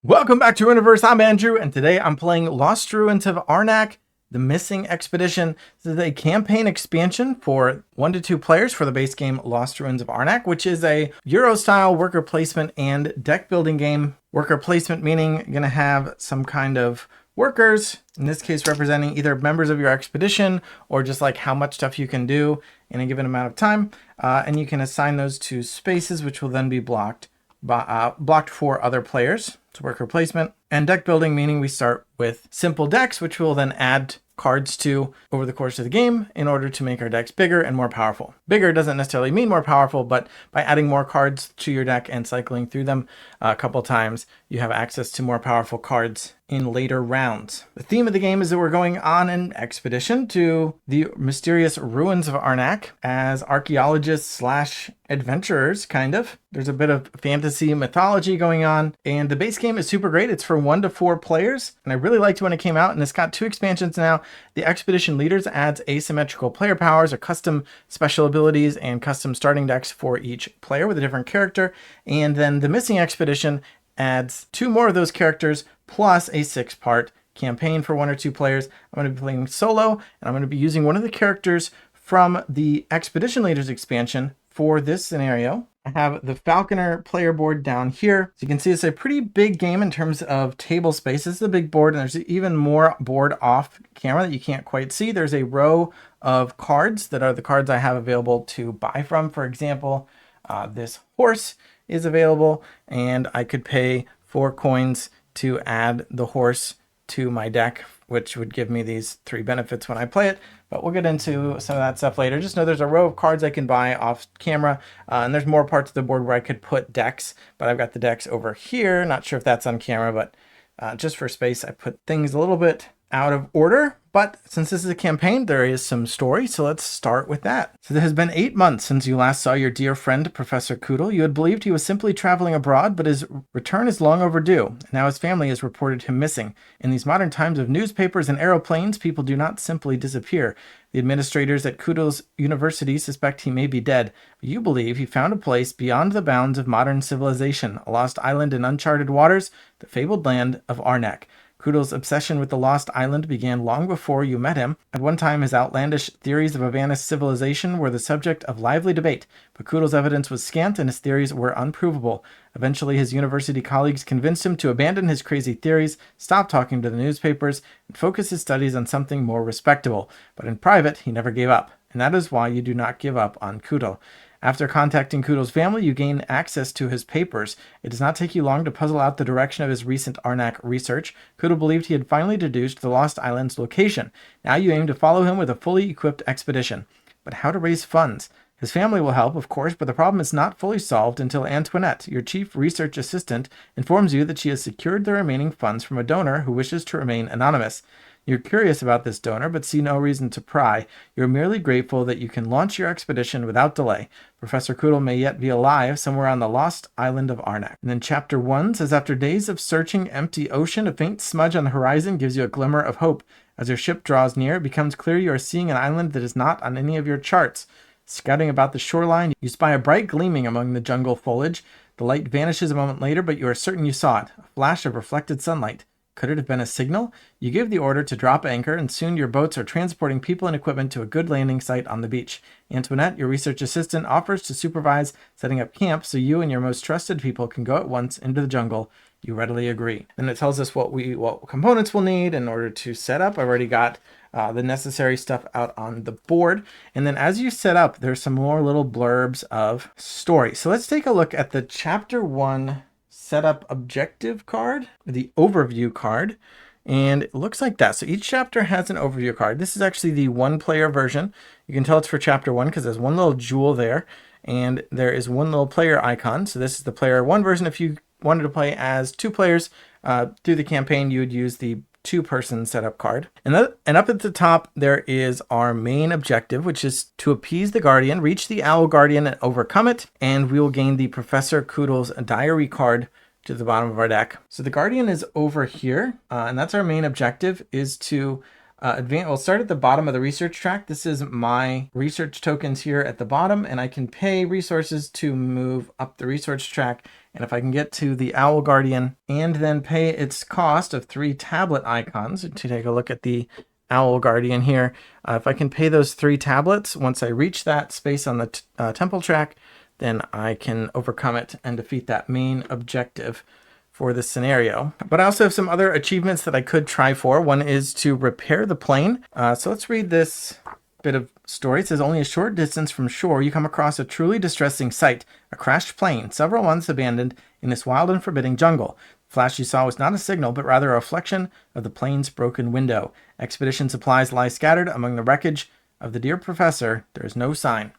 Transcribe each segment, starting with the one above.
Welcome back to Universe. I'm Andrew, and today I'm playing Lost Ruins of Arnak, the Missing Expedition. This is a campaign expansion for 1 to 2 players for the base game Lost Ruins of Arnak, which is a Euro-style worker placement and deck building game. Worker placement meaning you're going to have some kind of workers, in this case representing either members of your expedition or just like how much stuff you can do in a given amount of time. And you can assign those to spaces, which will then be blocked for other players. It's worker placement. And deck building, meaning we start with simple decks, which we'll then add cards to over the course of the game in order to make our decks bigger and more powerful. Bigger doesn't necessarily mean more powerful, but by adding more cards to your deck and cycling through them a couple times, you have access to more powerful cards in later rounds. The theme of the game is that we're going on an expedition to the mysterious ruins of Arnak as archaeologists slash adventurers, kind of. There's a bit of fantasy mythology going on, and the base game is super great. It's for 1 to 4 players, and I really liked when it came out, and it's got 2 expansions now. The Expedition Leaders adds asymmetrical player powers, or custom special abilities, and custom starting decks for each player with a different character. And then the Missing Expedition adds 2 more of those characters, plus a 6-part campaign for 1 or 2 players. I'm going to be playing solo, and I'm going to be using one of the characters from the Expedition Leaders expansion for this scenario. I have the Falconer player board down here. So you can see it's a pretty big game in terms of table space. This is a big board, and there's even more board off camera that you can't quite see. There's a row of cards that are the cards I have available to buy from. For example, this horse is available, and I could pay 4 coins to add the horse to my deck, which would give me these 3 benefits when I play it. But we'll get into some of that stuff later. Just know there's a row of cards I can buy off camera, and there's more parts of the board where I could put decks, but I've got the decks over here. Not sure if that's on camera, but just for space, I put things a little bit out of order. But since this is a campaign, there is some story, so let's start with that. So it has been 8 months since you last saw your dear friend, Professor Koodle. You had believed he was simply traveling abroad, but his return is long overdue. Now his family has reported him missing. In these modern times of newspapers and aeroplanes, people do not simply disappear. The administrators at Koodle's university suspect he may be dead, but you believe he found a place beyond the bounds of modern civilization, a lost island in uncharted waters, the fabled land of Arnak. Koodle's obsession with the Lost Island began long before you met him. At one time, his outlandish theories of a vanished civilization were the subject of lively debate, but Koodle's evidence was scant and his theories were unprovable. Eventually, his university colleagues convinced him to abandon his crazy theories, stop talking to the newspapers, and focus his studies on something more respectable. But in private, he never gave up, and that is why you do not give up on Koodle. After contacting Koodle's family, you gain access to his papers. It does not take you long to puzzle out the direction of his recent Arnak research. Koodle believed he had finally deduced the Lost Island's location. Now you aim to follow him with a fully equipped expedition. But how to raise funds? His family will help, of course, but the problem is not fully solved until Antoinette, your chief research assistant, informs you that she has secured the remaining funds from a donor who wishes to remain anonymous. You're curious about this donor, but see no reason to pry. You're merely grateful that you can launch your expedition without delay. Professor Koodle may yet be alive somewhere on the lost island of Arnak. And then chapter 1 says, after days of searching empty ocean, a faint smudge on the horizon gives you a glimmer of hope. As your ship draws near, it becomes clear you are seeing an island that is not on any of your charts. Scouting about the shoreline, you spy a bright gleaming among the jungle foliage. The light vanishes a moment later, but you are certain you saw it, a flash of reflected sunlight. Could it have been a signal? You give the order to drop anchor, and soon your boats are transporting people and equipment to a good landing site on the beach. Antoinette, your research assistant, offers to supervise setting up camp so you and your most trusted people can go at once into the jungle. You readily agree. Then it tells us what components we'll need in order to set up. I've already got the necessary stuff out on the board. And then as you set up, there's some more little blurbs of story. So let's take a look at the chapter 1 setup objective card, the overview card, and it looks like that. So each chapter has an overview card. This is actually the 1-player version. You can tell it's for chapter 1 because there's one little jewel there, and there is one little player icon. So this is the player 1 version. If you wanted to play as 2 players through the campaign, you would use the 2-person setup card. And up at the top, there is our main objective, which is to appease the Guardian, reach the Owl Guardian and overcome it, and we will gain the Professor Koodle's diary card to the bottom of our deck. So the Guardian is over here, and that's our main objective, is to We'll start at the bottom of the research track. This is my research tokens here at the bottom, and I can pay resources to move up the research track. And if I can get to the Owl Guardian and then pay its cost of 3 tablet icons, to take a look at the Owl Guardian here, if I can pay those 3 tablets, once I reach that space on the temple track, then I can overcome it and defeat that main objective for this scenario. But I also have some other achievements that I could try for. One is to repair the plane. So let's read this bit of story. It says, only a short distance from shore, you come across a truly distressing sight, a crashed plane, several months abandoned in this wild and forbidding jungle. The flash you saw was not a signal, but rather a reflection of the plane's broken window. Expedition supplies lie scattered among the wreckage of the dear professor. There is no sign.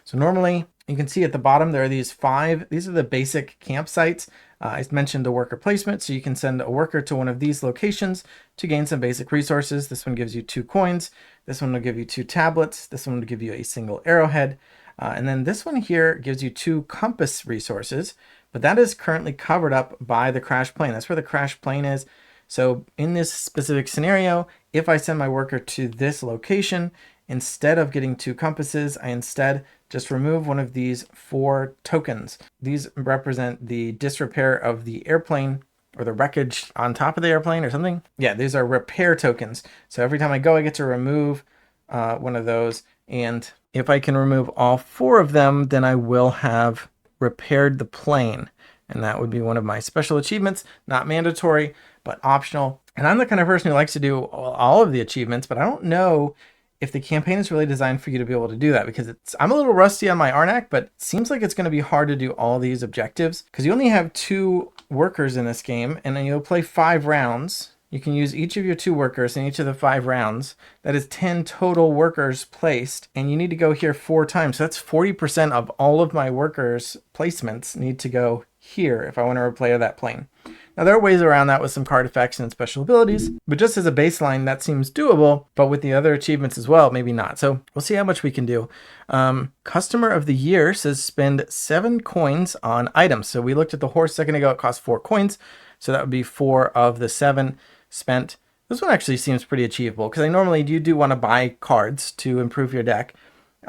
So normally, you can see at the bottom there are these 5. These are the basic campsites. I mentioned the worker placement, so you can send a worker to one of these locations to gain some basic resources. This one gives you 2 coins. This one will give you 2 tablets. This one will give you a single arrowhead. And then this one here gives you 2 compass resources, but that is currently covered up by the crash plane. That's where the crash plane is. So in this specific scenario, if I send my worker to this location, instead of getting 2 compasses, I instead just remove one of these 4 tokens. These represent the disrepair of the airplane or the wreckage on top of the airplane or something. Yeah, these are repair tokens. So every time I go, I get to remove one of those. And if I can remove all 4 of them, then I will have repaired the plane. And that would be one of my special achievements, not mandatory, but optional. And I'm the kind of person who likes to do all of the achievements, but I don't know if the campaign is really designed for you to be able to do that, because I'm a little rusty on my Arnak, but it seems like it's going to be hard to do all these objectives because you only have 2 workers in this game, and then you'll play 5 rounds. You can use each of your 2 workers in each of the 5 rounds. That is 10 total workers placed, and you need to go here 4 times. So that's 40% of all of my workers' placements need to go here if I want to replay that plane. Now, there are ways around that with some card effects and special abilities, but just as a baseline, that seems doable, but with the other achievements as well, maybe not. So we'll see how much we can do. Customer of the Year says spend 7 coins on items. So we looked at the horse a second ago, it cost 4 coins. So that would be 4 of the 7 spent. This one actually seems pretty achievable because I normally do want to buy cards to improve your deck.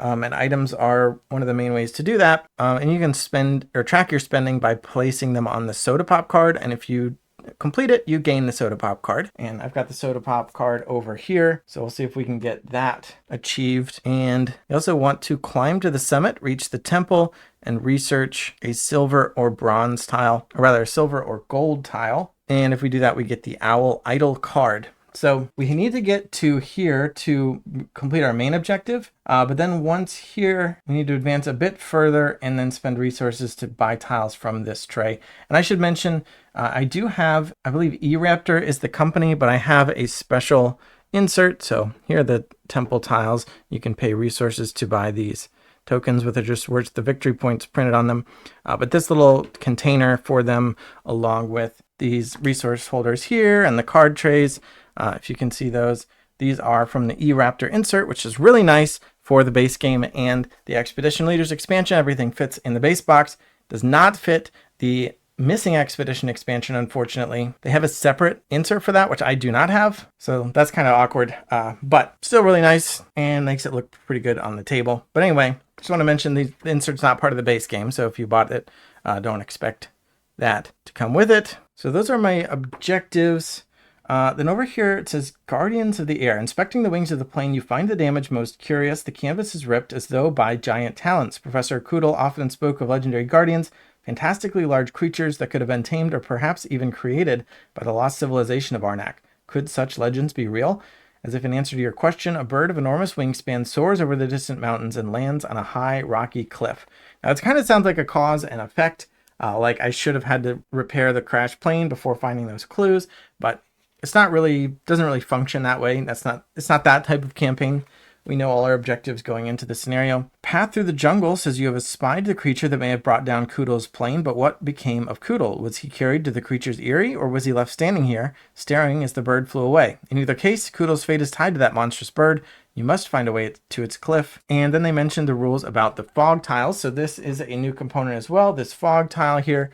And items are one of the main ways to do that. And you can spend or track your spending by placing them on the soda pop card. And if you complete it, you gain the soda pop card. And I've got the soda pop card over here. So we'll see if we can get that achieved. And you also want to climb to the summit, reach the temple, and research a silver or bronze tile, or rather a silver or gold tile. And if we do that, we get the Owl Idol card. So we need to get to here to complete our main objective. But then once here, we need to advance a bit further and then spend resources to buy tiles from this tray. And I should mention, I do have, I believe eRaptor is the company, but I have a special insert. So here are the temple tiles. You can pay resources to buy these tokens with just words, the victory points printed on them. But this little container for them, along with these resource holders here and the card trays, if you can see those, these are from the eRaptor insert, which is really nice for the base game and the Expedition Leaders expansion. Everything fits in the base box. Does not fit the Missing Expedition expansion, unfortunately. They have a separate insert for that, which I do not have. So that's kind of awkward, but still really nice and makes it look pretty good on the table. But anyway, just want to mention the insert's not part of the base game. So if you bought it, don't expect that to come with it. So those are my objectives. Then over here, it says Guardians of the Air. Inspecting the wings of the plane, you find the damage most curious. The canvas is ripped as though by giant talons. Professor Koodle often spoke of legendary guardians, fantastically large creatures that could have been tamed or perhaps even created by the lost civilization of Arnak. Could such legends be real? As if in answer to your question, a bird of enormous wingspan soars over the distant mountains and lands on a high, rocky cliff. Now, it kind of sounds like a cause and effect, like I should have had to repair the crashed plane before finding those clues, but it's not really, doesn't really function that way. It's not that type of campaign. We know all our objectives going into the scenario. Path through the jungle says you have espied the creature that may have brought down Koodle's plane, but what became of Koodle? Was he carried to the creature's eyrie, or was he left standing here, staring as the bird flew away? In either case, Koodle's fate is tied to that monstrous bird. You must find a way to its cliff. And then they mentioned the rules about the fog tiles. So this is a new component as well, this fog tile here.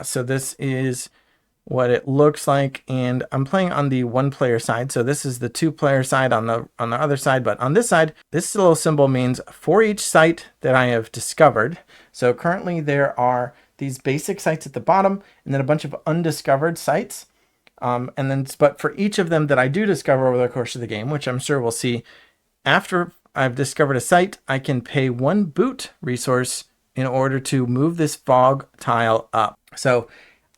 So this is what it looks like. And I'm playing on the 1-player side. So this is the 2-player side on the other side. But on this side, this little symbol means for each site that I have discovered. So currently there are these basic sites at the bottom and then a bunch of undiscovered sites. But for each of them that I do discover over the course of the game, which I'm sure we'll see after I've discovered a site, I can pay 1 boot resource in order to move this fog tile up. So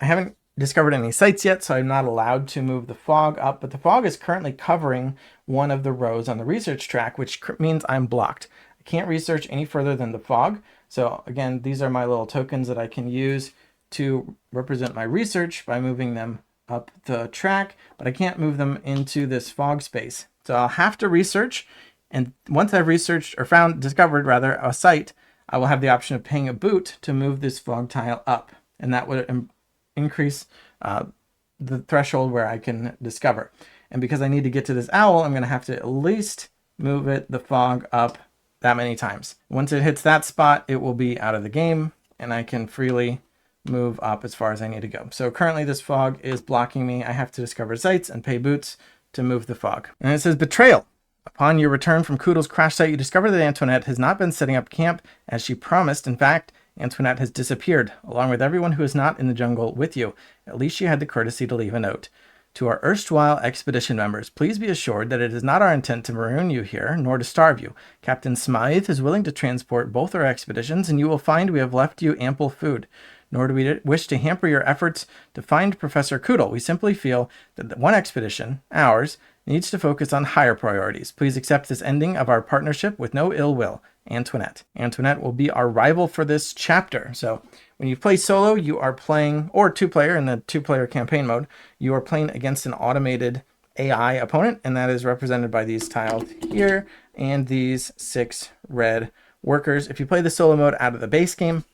I haven't discovered any sites yet, so I'm not allowed to move the fog up, but the fog is currently covering one of the rows on the research track, which means I'm blocked. I can't research any further than the fog. So again, these are my little tokens that I can use to represent my research by moving them up the track, but I can't move them into this fog space. So I'll have to research, and once I've researched or discovered a site, I will have the option of paying a boot to move this fog tile up, and that would increase the threshold where I can discover. And because I need to get to this owl, I'm going to have to at least move the fog up that many times. Once it hits that spot, it will be out of the game, and I can freely move up as far as I need to go. So currently this fog is blocking me. I have to discover sites and pay boots to move the fog. And it says betrayal. Upon your return from Koodle's crash site, you discover that Antoinette has not been setting up camp as she promised. In fact, Antoinette has disappeared, along with everyone who is not in the jungle with you. At least she had the courtesy to leave a note. To our erstwhile expedition members, please be assured that it is not our intent to maroon you here, nor to starve you. Captain Smythe is willing to transport both our expeditions, and you will find we have left you ample food. Nor do we wish to hamper your efforts to find Professor Koodle. We simply feel that one expedition, ours, needs to focus on higher priorities. Please accept this ending of our partnership with no ill will. Antoinette. Antoinette will be our rival for this chapter. So when you play solo, you are playing, or 2-player in the 2-player campaign mode, you are playing against an automated AI opponent, and that is represented by these tiles here and these 6 red workers. If you play the solo mode out of the base game,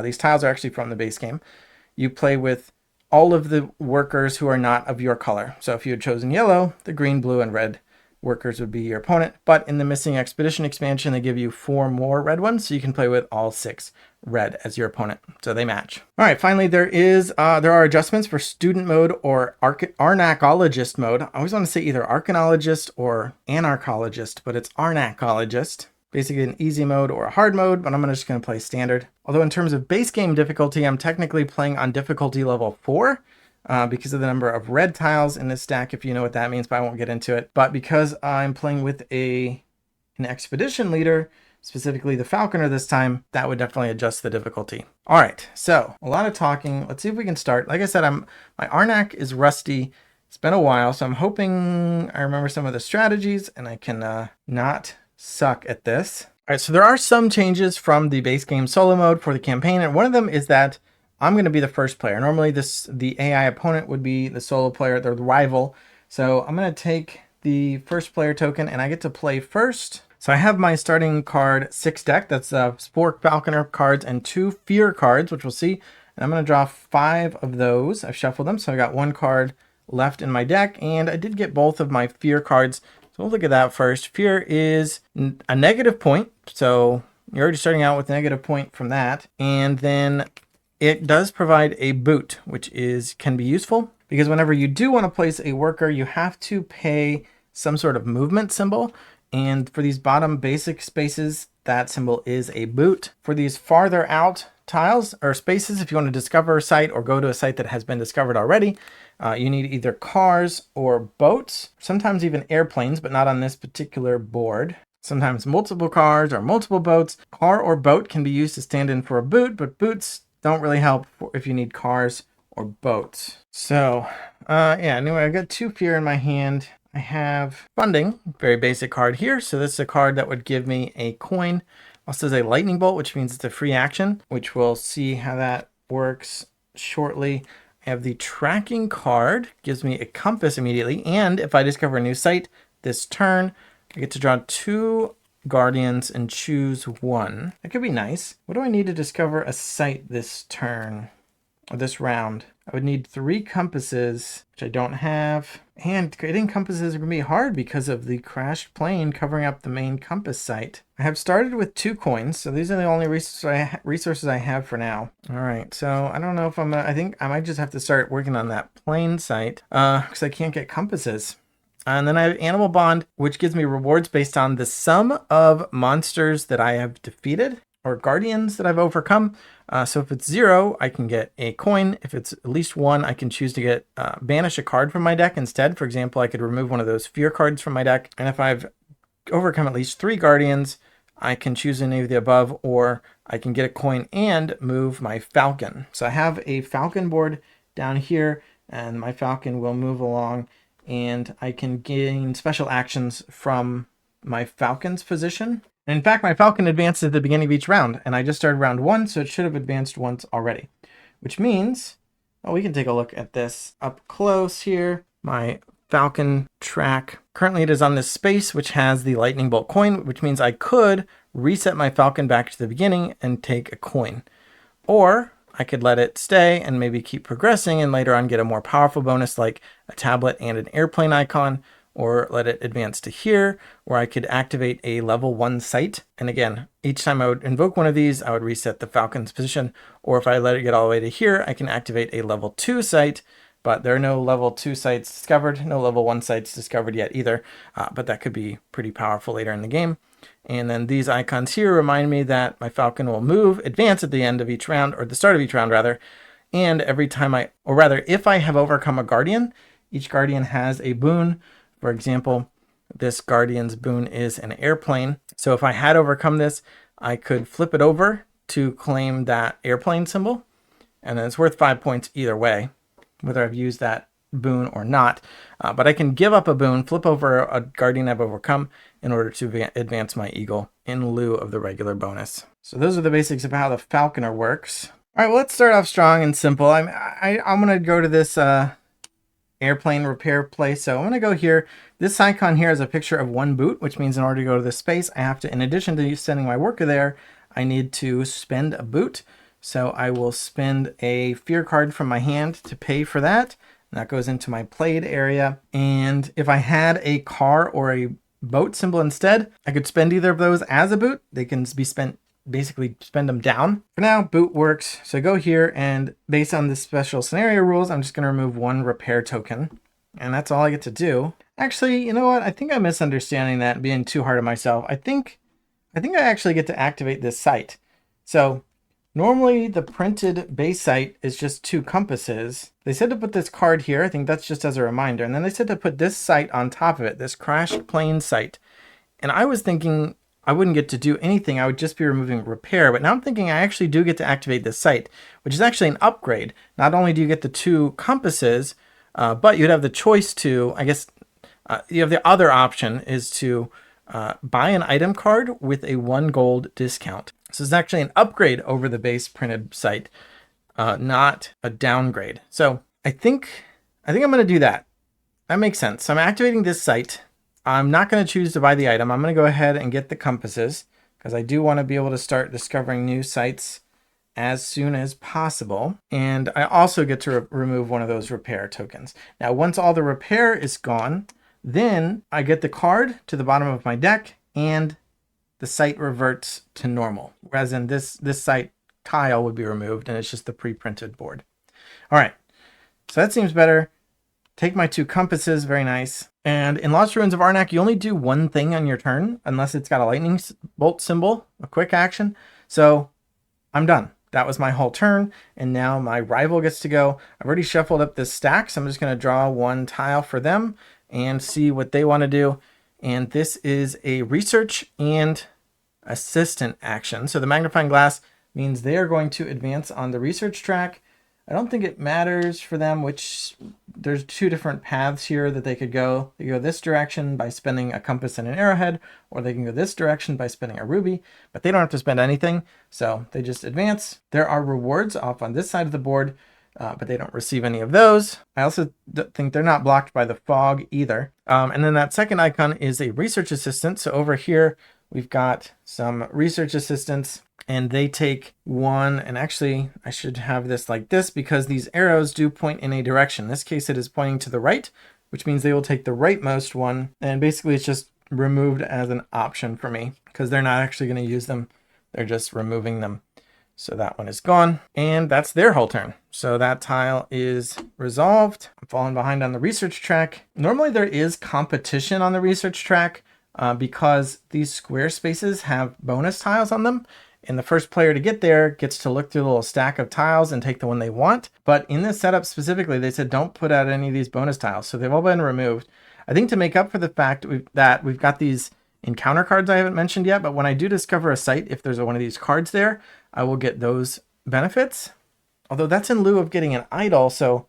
these tiles are actually from the base game, you play with all of the workers who are not of your color. So if you had chosen yellow, the green, blue, and red workers would be your opponent. But in the Missing Expedition expansion, they give you 4 more red ones, so you can play with all 6 red as your opponent. So they match. All right, finally, there are adjustments for student mode or Arnacologist mode. I always want to say either Archaeologist or Anarchologist, but it's Arnacologist. Basically an easy mode or a hard mode, but I'm just going to play standard. Although in terms of base game difficulty, I'm technically playing on difficulty level 4 because of the number of red tiles in this stack, if you know what that means, but I won't get into it. But because I'm playing with an expedition leader, specifically the Falconer this time, that would definitely adjust the difficulty. All right, so a lot of talking. Let's see if we can start. Like I said, my Arnak is rusty. It's been a while, so I'm hoping I remember some of the strategies and I can not suck at this. All right, so there are some changes from the base game solo mode for the campaign, and one of them is that I'm going to be the first player. Normally the AI opponent would be the solo player, the rival. So I'm going to take the first player token and I get to play first. So I have my starting card 6 deck. That's 4 Falconer cards and 2 Fear cards, which we'll see. And I'm going to draw 5 of those. I've shuffled them, so I got 1 card left in my deck, and I did get both of my Fear cards. So we'll look at that first. Fear is a negative point, so you're already starting out with a negative point from that. And then it does provide a boot, which can be useful because whenever you do want to place a worker, you have to pay some sort of movement symbol. And for these bottom basic spaces, that symbol is a boot. For these farther out tiles or spaces, if you want to discover a site or go to a site that has been discovered already, you need either cars or boats, sometimes even airplanes, but not on this particular board. Sometimes multiple cars or multiple boats. Car or boat can be used to stand in for a boot, but boots don't really help if you need cars or boats. So, yeah, anyway, I've got 2 Fear in my hand. I have Funding, very basic card here. So this is a card that would give me a coin. Also says a Lightning Bolt, which means it's a free action, which we'll see how that works shortly. I have the Tracking card, gives me a compass immediately. And if I discover a new site this turn, I get to draw 2 Guardians and choose 1. That could be nice. What do I need to discover a site this turn or this round? I would need 3 compasses, which I don't have. And getting compasses are going to be hard because of the crashed plane covering up the main compass site. I have started with 2 coins, so these are the only resources I have for now. All right, so I don't know if I think I might just have to start working on that plane site because I can't get compasses. And then I have Animal Bond, which gives me rewards based on the sum of monsters that I have defeated or guardians that I've overcome. So if it's 0, I can get a coin. If it's at least 1, I can choose to get banish a card from my deck instead. For example, I could remove one of those fear cards from my deck. And if I've overcome at least 3 guardians, I can choose any of the above, or I can get a coin and move my Falcon. So I have a Falcon board down here, and my Falcon will move along, and I can gain special actions from my Falcon's position. And in fact, my Falcon advanced at the beginning of each round, and I just started round 1, so it should have advanced once already. Which means, oh, we can take a look at this up close here. My Falcon track. Currently it is on this space, which has the lightning bolt coin, which means I could reset my Falcon back to the beginning and take a coin. Or I could let it stay and maybe keep progressing and later on get a more powerful bonus like a tablet and an airplane icon, or let it advance to here, where I could activate a level 1 site. And again, each time I would invoke one of these, I would reset the Falcon's position. Or if I let it get all the way to here, I can activate a level 2 site, but there are no level 2 sites discovered, no level 1 sites discovered yet either, but that could be pretty powerful later in the game. And then these icons here remind me that my Falcon will advance at the end of each round, or the start of each round rather, and every time if I have overcome a Guardian, each Guardian has a boon. For example, this Guardian's boon is an airplane. So if I had overcome this, I could flip it over to claim that airplane symbol, and then it's worth 5 points either way, whether I've used that boon or not. But I can give up a boon, flip over a Guardian I've overcome in order to advance my Eagle in lieu of the regular bonus. So those are the basics of how the Falconer works. All right, well, let's start off strong and simple. I'm going to go to this airplane repair place. So I'm going to go here. This icon here is a picture of 1 boot, which means in order to go to this space, I have to, in addition to sending my worker there, I need to spend a boot. So I will spend a fear card from my hand to pay for that. And that goes into my played area. And if I had a car or a boat symbol instead, I could spend either of those as a boot. They can be spent, basically spend them down. For now, boot works. So go here, and based on the special scenario rules, I'm just going to remove 1 repair token. And that's all I get to do. Actually, you know what? I think I'm misunderstanding that, being too hard on myself. I think I actually get to activate this site. So normally the printed base site is just 2 compasses. They said to put this card here. I think that's just as a reminder. And then they said to put this site on top of it, this crashed plane site. And I was thinking I wouldn't get to do anything. I would just be removing repair. But now I'm thinking I actually do get to activate this site, which is actually an upgrade. Not only do you get the 2 compasses, but you'd have the choice to, I guess, you have the other option is to buy an item card with a 1 gold discount. So it's actually an upgrade over the base printed site, not a downgrade. So I think I'm going to do that. That makes sense. So I'm activating this site. I'm not going to choose to buy the item. I'm going to go ahead and get the compasses because I do want to be able to start discovering new sites as soon as possible. And I also get to remove one of those repair tokens. Now, once all the repair is gone, then I get the card to the bottom of my deck and the site reverts to normal. Whereas in this site tile would be removed and it's just the pre-printed board. All right, so that seems better. Take my 2 compasses, very nice. And in Lost Ruins of Arnak, you only do 1 thing on your turn unless it's got a lightning bolt symbol, a quick action. So I'm done. That was my whole turn, and now my rival gets to go. I've already shuffled up this stack, so I'm just going to draw 1 tile for them and see what they want to do. And this is a research and assistant action. So the magnifying glass means they are going to advance on the research track. I don't think it matters for them which, there's 2 different paths here that they could go. They go this direction by spending a compass and an arrowhead, or they can go this direction by spending a ruby, but they don't have to spend anything. So they just advance. There are rewards off on this side of the board, but they don't receive any of those. I also think they're not blocked by the fog either. And then that second icon is a research assistant. So over here, we've got some research assistants, and they take 1, and actually I should have this like this because these arrows do point in a direction. In this case, it is pointing to the right, which means they will take the rightmost one, and basically it's just removed as an option for me because they're not actually going to use them. They're just removing them. So that one is gone, and that's their whole turn. So that tile is resolved. I'm falling behind on the research track. Normally there is competition on the research track because these square spaces have bonus tiles on them. And the first player to get there gets to look through the little stack of tiles and take the one they want. But in this setup specifically, they said don't put out any of these bonus tiles. So they've all been removed. I think to make up for the fact that we've got these encounter cards I haven't mentioned yet, but when I do discover a site, if there's one of these cards there, I will get those benefits. Although that's in lieu of getting an idol, so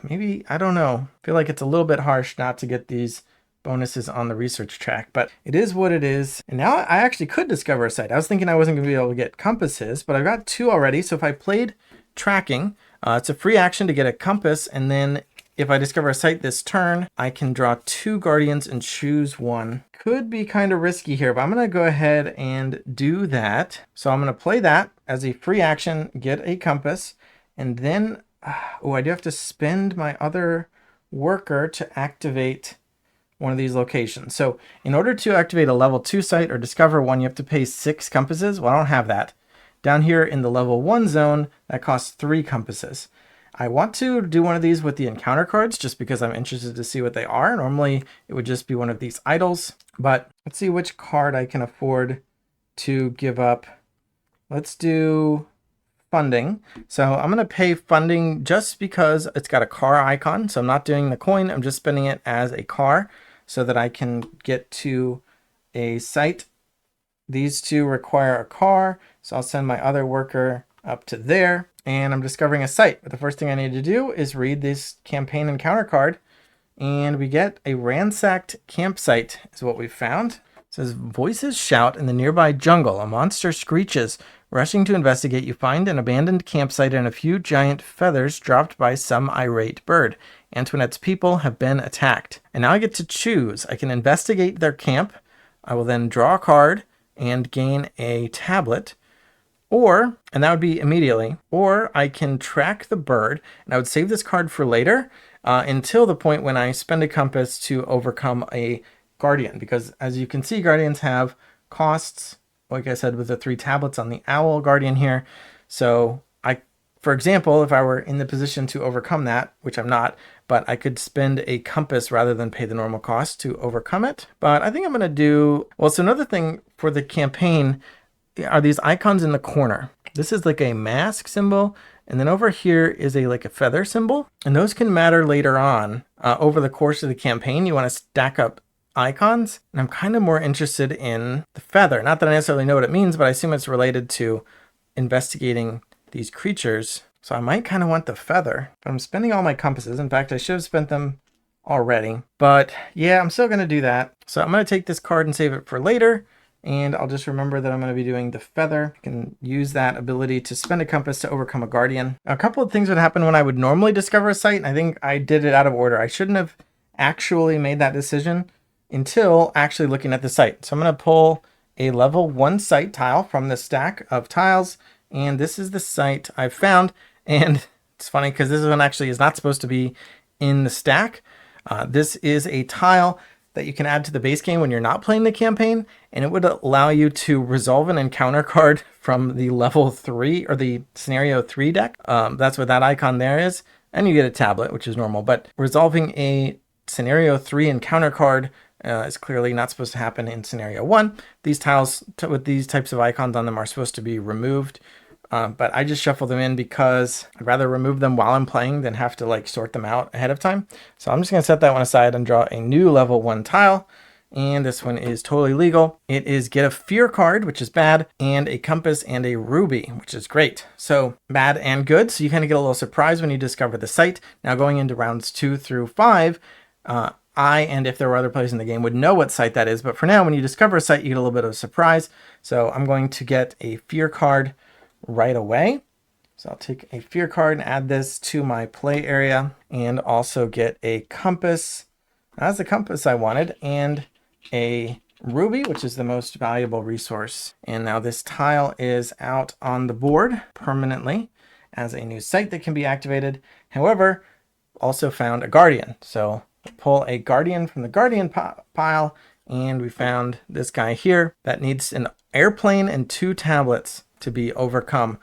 maybe, I don't know. I feel like it's a little bit harsh not to get these bonuses on the research track, but it is what it is. And now I actually could discover a site. I was thinking I wasn't going to be able to get compasses, but I've got 2 already. So if I played tracking, it's a free action to get a compass, and then if I discover a site this turn, I can draw 2 guardians and choose 1. Could be kind of risky here, but I'm going to go ahead and do that. So I'm going to play that as a free action, get a compass, and then, oh, I do have to spend my other worker to activate one of these locations. So in order to activate a level 2 site or discover one, you have to pay 6 compasses. Well, I don't have that. Down here in the level 1 zone, that costs 3 compasses. I want to do one of these with the encounter cards just because I'm interested to see what they are. Normally it would just be one of these idols, but let's see which card I can afford to give up. Let's do funding. So I'm going to pay funding just because it's got a car icon. So I'm not doing the coin. I'm just spending it as a car so that I can get to a site. These 2 require a car. So I'll send my other worker up to there. And I'm discovering a site. But the first thing I need to do is read this campaign encounter card. And we get a ransacked campsite is what we found. It says, voices shout in the nearby jungle. A monster screeches. Rushing to investigate, you find an abandoned campsite and a few giant feathers dropped by some irate bird. Antoinette's people have been attacked. And now I get to choose. I can investigate their camp. I will then draw a card and gain a tablet. Or, and that would be immediately, or I can track the bird, and I would save this card for later until the point when I spend a compass to overcome a guardian. Because as you can see, guardians have costs, like I said, with the 3 tablets on the owl guardian here. So for example, if I were in the position to overcome that, which I'm not, but I could spend a compass rather than pay the normal cost to overcome it. But I think I'm going to do, well, so another thing for the campaign are these icons in the corner. This is like a mask symbol, and then over here is like a feather symbol, and those can matter later on over the course of the campaign. You want to stack up icons, and I'm kind of more interested in the feather. Not that I necessarily know what it means, but I assume it's related to investigating these creatures. So I might kind of want the feather, but I'm spending all my compasses. In fact, I should have spent them already, but yeah, I'm still going to do that. So I'm going to take this card and save it for later. And I'll just remember that I'm going to be doing the feather. I can use that ability to spend a compass to overcome a guardian. A couple of things would happen when I would normally discover a site, and I think I did it out of order. I shouldn't have actually made that decision until actually looking at the site. So I'm going to pull a level 1 site tile from the stack of tiles, and this is the site I've found. And it's funny because this one actually is not supposed to be in the stack. This is a tile that you can add to the base game when you're not playing the campaign, and it would allow you to resolve an encounter card from the level 3 or the scenario 3 deck. That's what that icon there is, and you get a tablet, which is normal, but resolving a scenario 3 encounter card is clearly not supposed to happen in scenario 1. These tiles with these types of icons on them are supposed to be removed. But I just shuffle them in because I'd rather remove them while I'm playing than have to sort them out ahead of time. So I'm just going to set that one aside and draw a new level 1 tile. And this one is totally legal. It is get a fear card, which is bad, and a compass and a ruby, which is great. So bad and good. So you kind of get a little surprise when you discover the site. Now going into rounds 2 through 5, and if there were other players in the game, would know what site that is. But for now, when you discover a site, you get a little bit of a surprise. So I'm going to get a fear card right away. So I'll take a fear card and add this to my play area, and also get a compass. That's the compass I wanted, and a ruby, which is the most valuable resource. And now this tile is out on the board permanently as a new site that can be activated. However, also found a guardian. So pull a guardian from the guardian pile, and we found this guy here that needs an airplane and 2 tablets to be overcome.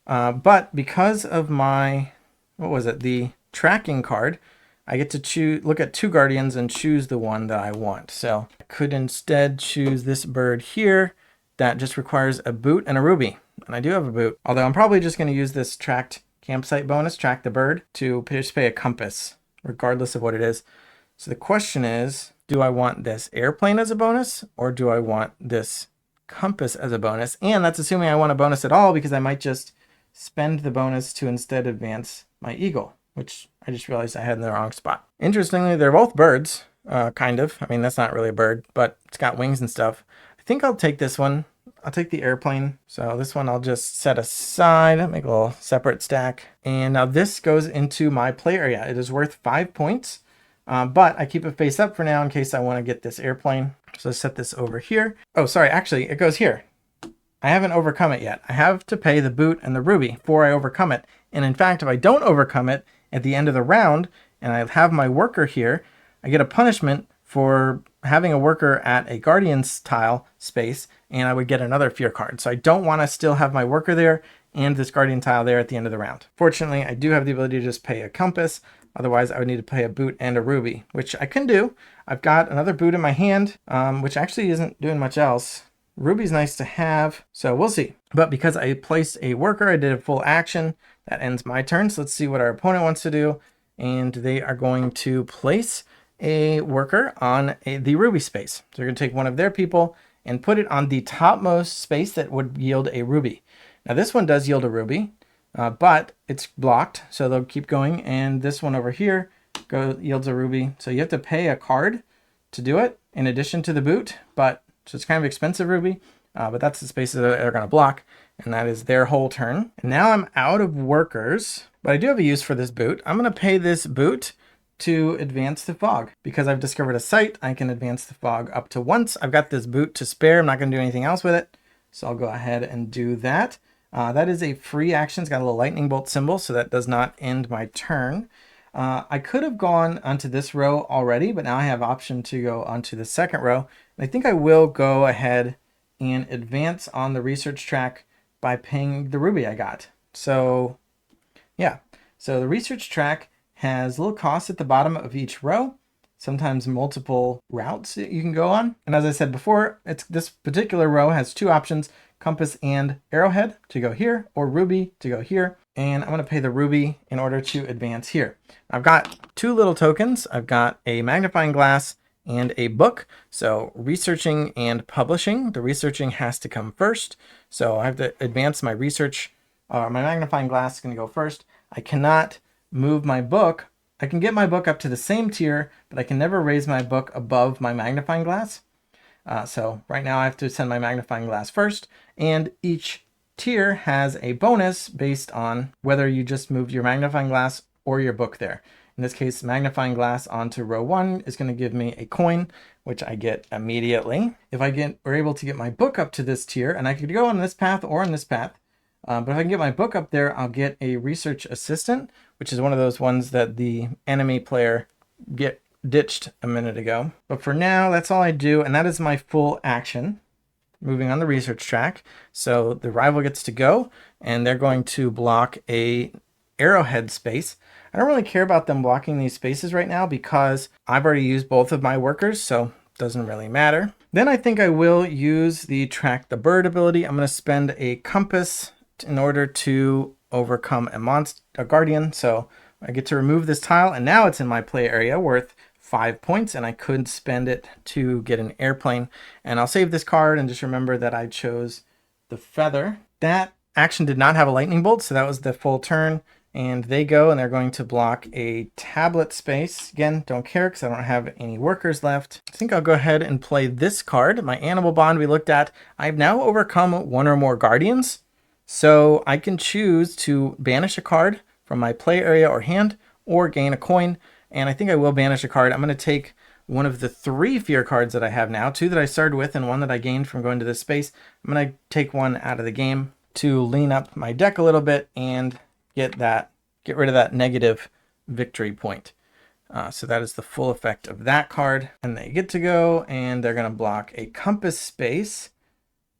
But because of my, what was it, the tracking card, I get to look at 2 guardians and choose the one that I want. So I could instead choose this bird here that just requires a boot and a ruby. And I do have a boot, although I'm probably just going to use this tracked campsite bonus, track the bird, to just pay a compass, regardless of what it is. So the question is, do I want this airplane as a bonus, or do I want this compass as a bonus? And that's assuming I want a bonus at all, because I might just spend the bonus to instead advance my eagle, which I just realized I had in the wrong spot. Interestingly, they're both birds, kind of. I mean, that's not really a bird, but it's got wings and stuff. I think I'll take this one. I'll take the airplane. So this one I'll just set aside, make a little separate stack. And now this goes into my play area. It is worth 5 points, but I keep it face up for now in case I want to get this airplane. So set this over here. Oh, sorry, actually it goes here. I haven't overcome it yet. I have to pay the boot and the ruby before I overcome it. And in fact, if I don't overcome it at the end of the round and I have my worker here, I get a punishment for having a worker at a guardian's tile space, and I would get another fear card. So I don't want to still have my worker there and this guardian tile there at the end of the round. Fortunately, I do have the ability to just pay a compass. Otherwise, I would need to pay a boot and a ruby, which I can do. I've got another boot in my hand, which actually isn't doing much else. Ruby's nice to have, so we'll see. But because I placed a worker, I did a full action. That ends my turn. So let's see what our opponent wants to do. And they are going to place a worker on the ruby space. So they're going to take one of their people and put it on the topmost space that would yield a ruby. Now this one does yield a ruby, but it's blocked, so they'll keep going. And this one over here yields a ruby. So you have to pay a card to do it in addition to the boot, so it's kind of expensive ruby, but that's the space that they're going to block, and that is their whole turn. And now I'm out of workers, but I do have a use for this boot. I'm going to pay this boot to advance the fog. Because I've discovered a site, I can advance the fog up to once. I've got this boot to spare. I'm not going to do anything else with it, so I'll go ahead and do that. That is a free action. It's got a little lightning bolt symbol, so that does not end my turn. I could have gone onto this row already, but now I have option to go onto the second row. And I think I will go ahead and advance on the research track by paying the ruby I got. So yeah, so the research track has little costs at the bottom of each row, sometimes multiple routes that you can go on. And as I said before, this particular row has 2 options, compass and arrowhead to go here, or ruby to go here. And I'm going to pay the ruby in order to advance here. I've got 2 little tokens. I've got a magnifying glass and a book. So researching and publishing. The researching has to come first. So I have to advance my research. My magnifying glass is going to go first. I cannot move my book. I can get my book up to the same tier, but I can never raise my book above my magnifying glass. So right now I have to send my magnifying glass first, and each tier has a bonus based on whether you just moved your magnifying glass or your book there. In this case, magnifying glass onto row 1 is going to give me a coin, which I get immediately. If we're able to get my book up to this tier, and I could go on this path or on this path, but if I can get my book up there, I'll get a research assistant, which is one of those ones that the enemy player ditched a minute ago. But for now, that's all I do, and that is my full action. Moving on the research track. So the rival gets to go, and they're going to block a arrowhead space. I don't really care about them blocking these spaces right now because I've already used both of my workers, so it doesn't really matter. Then I think I will use the track the bird ability. I'm going to spend a compass in order to overcome a guardian. So I get to remove this tile, and now it's in my play area worth 5 points, and I could spend it to get an airplane. And I'll save this card and just remember that I chose the feather. That action did not have a lightning bolt, so that was the full turn. And they go, and they're going to block a tablet space. Again, don't care because I don't have any workers left. I think I'll go ahead and play this card, my animal bond we looked at. I've now overcome 1 or more guardians. So I can choose to banish a card from my play area or hand, or gain a coin. And I think I will banish a card. I'm going to take one of the 3 fear cards that I have now, 2 that I started with and 1 that I gained from going to this space. I'm going to take 1 out of the game to lean up my deck a little bit and get rid of that negative victory point. So that is the full effect of that card. And they get to go, and they're going to block a compass space,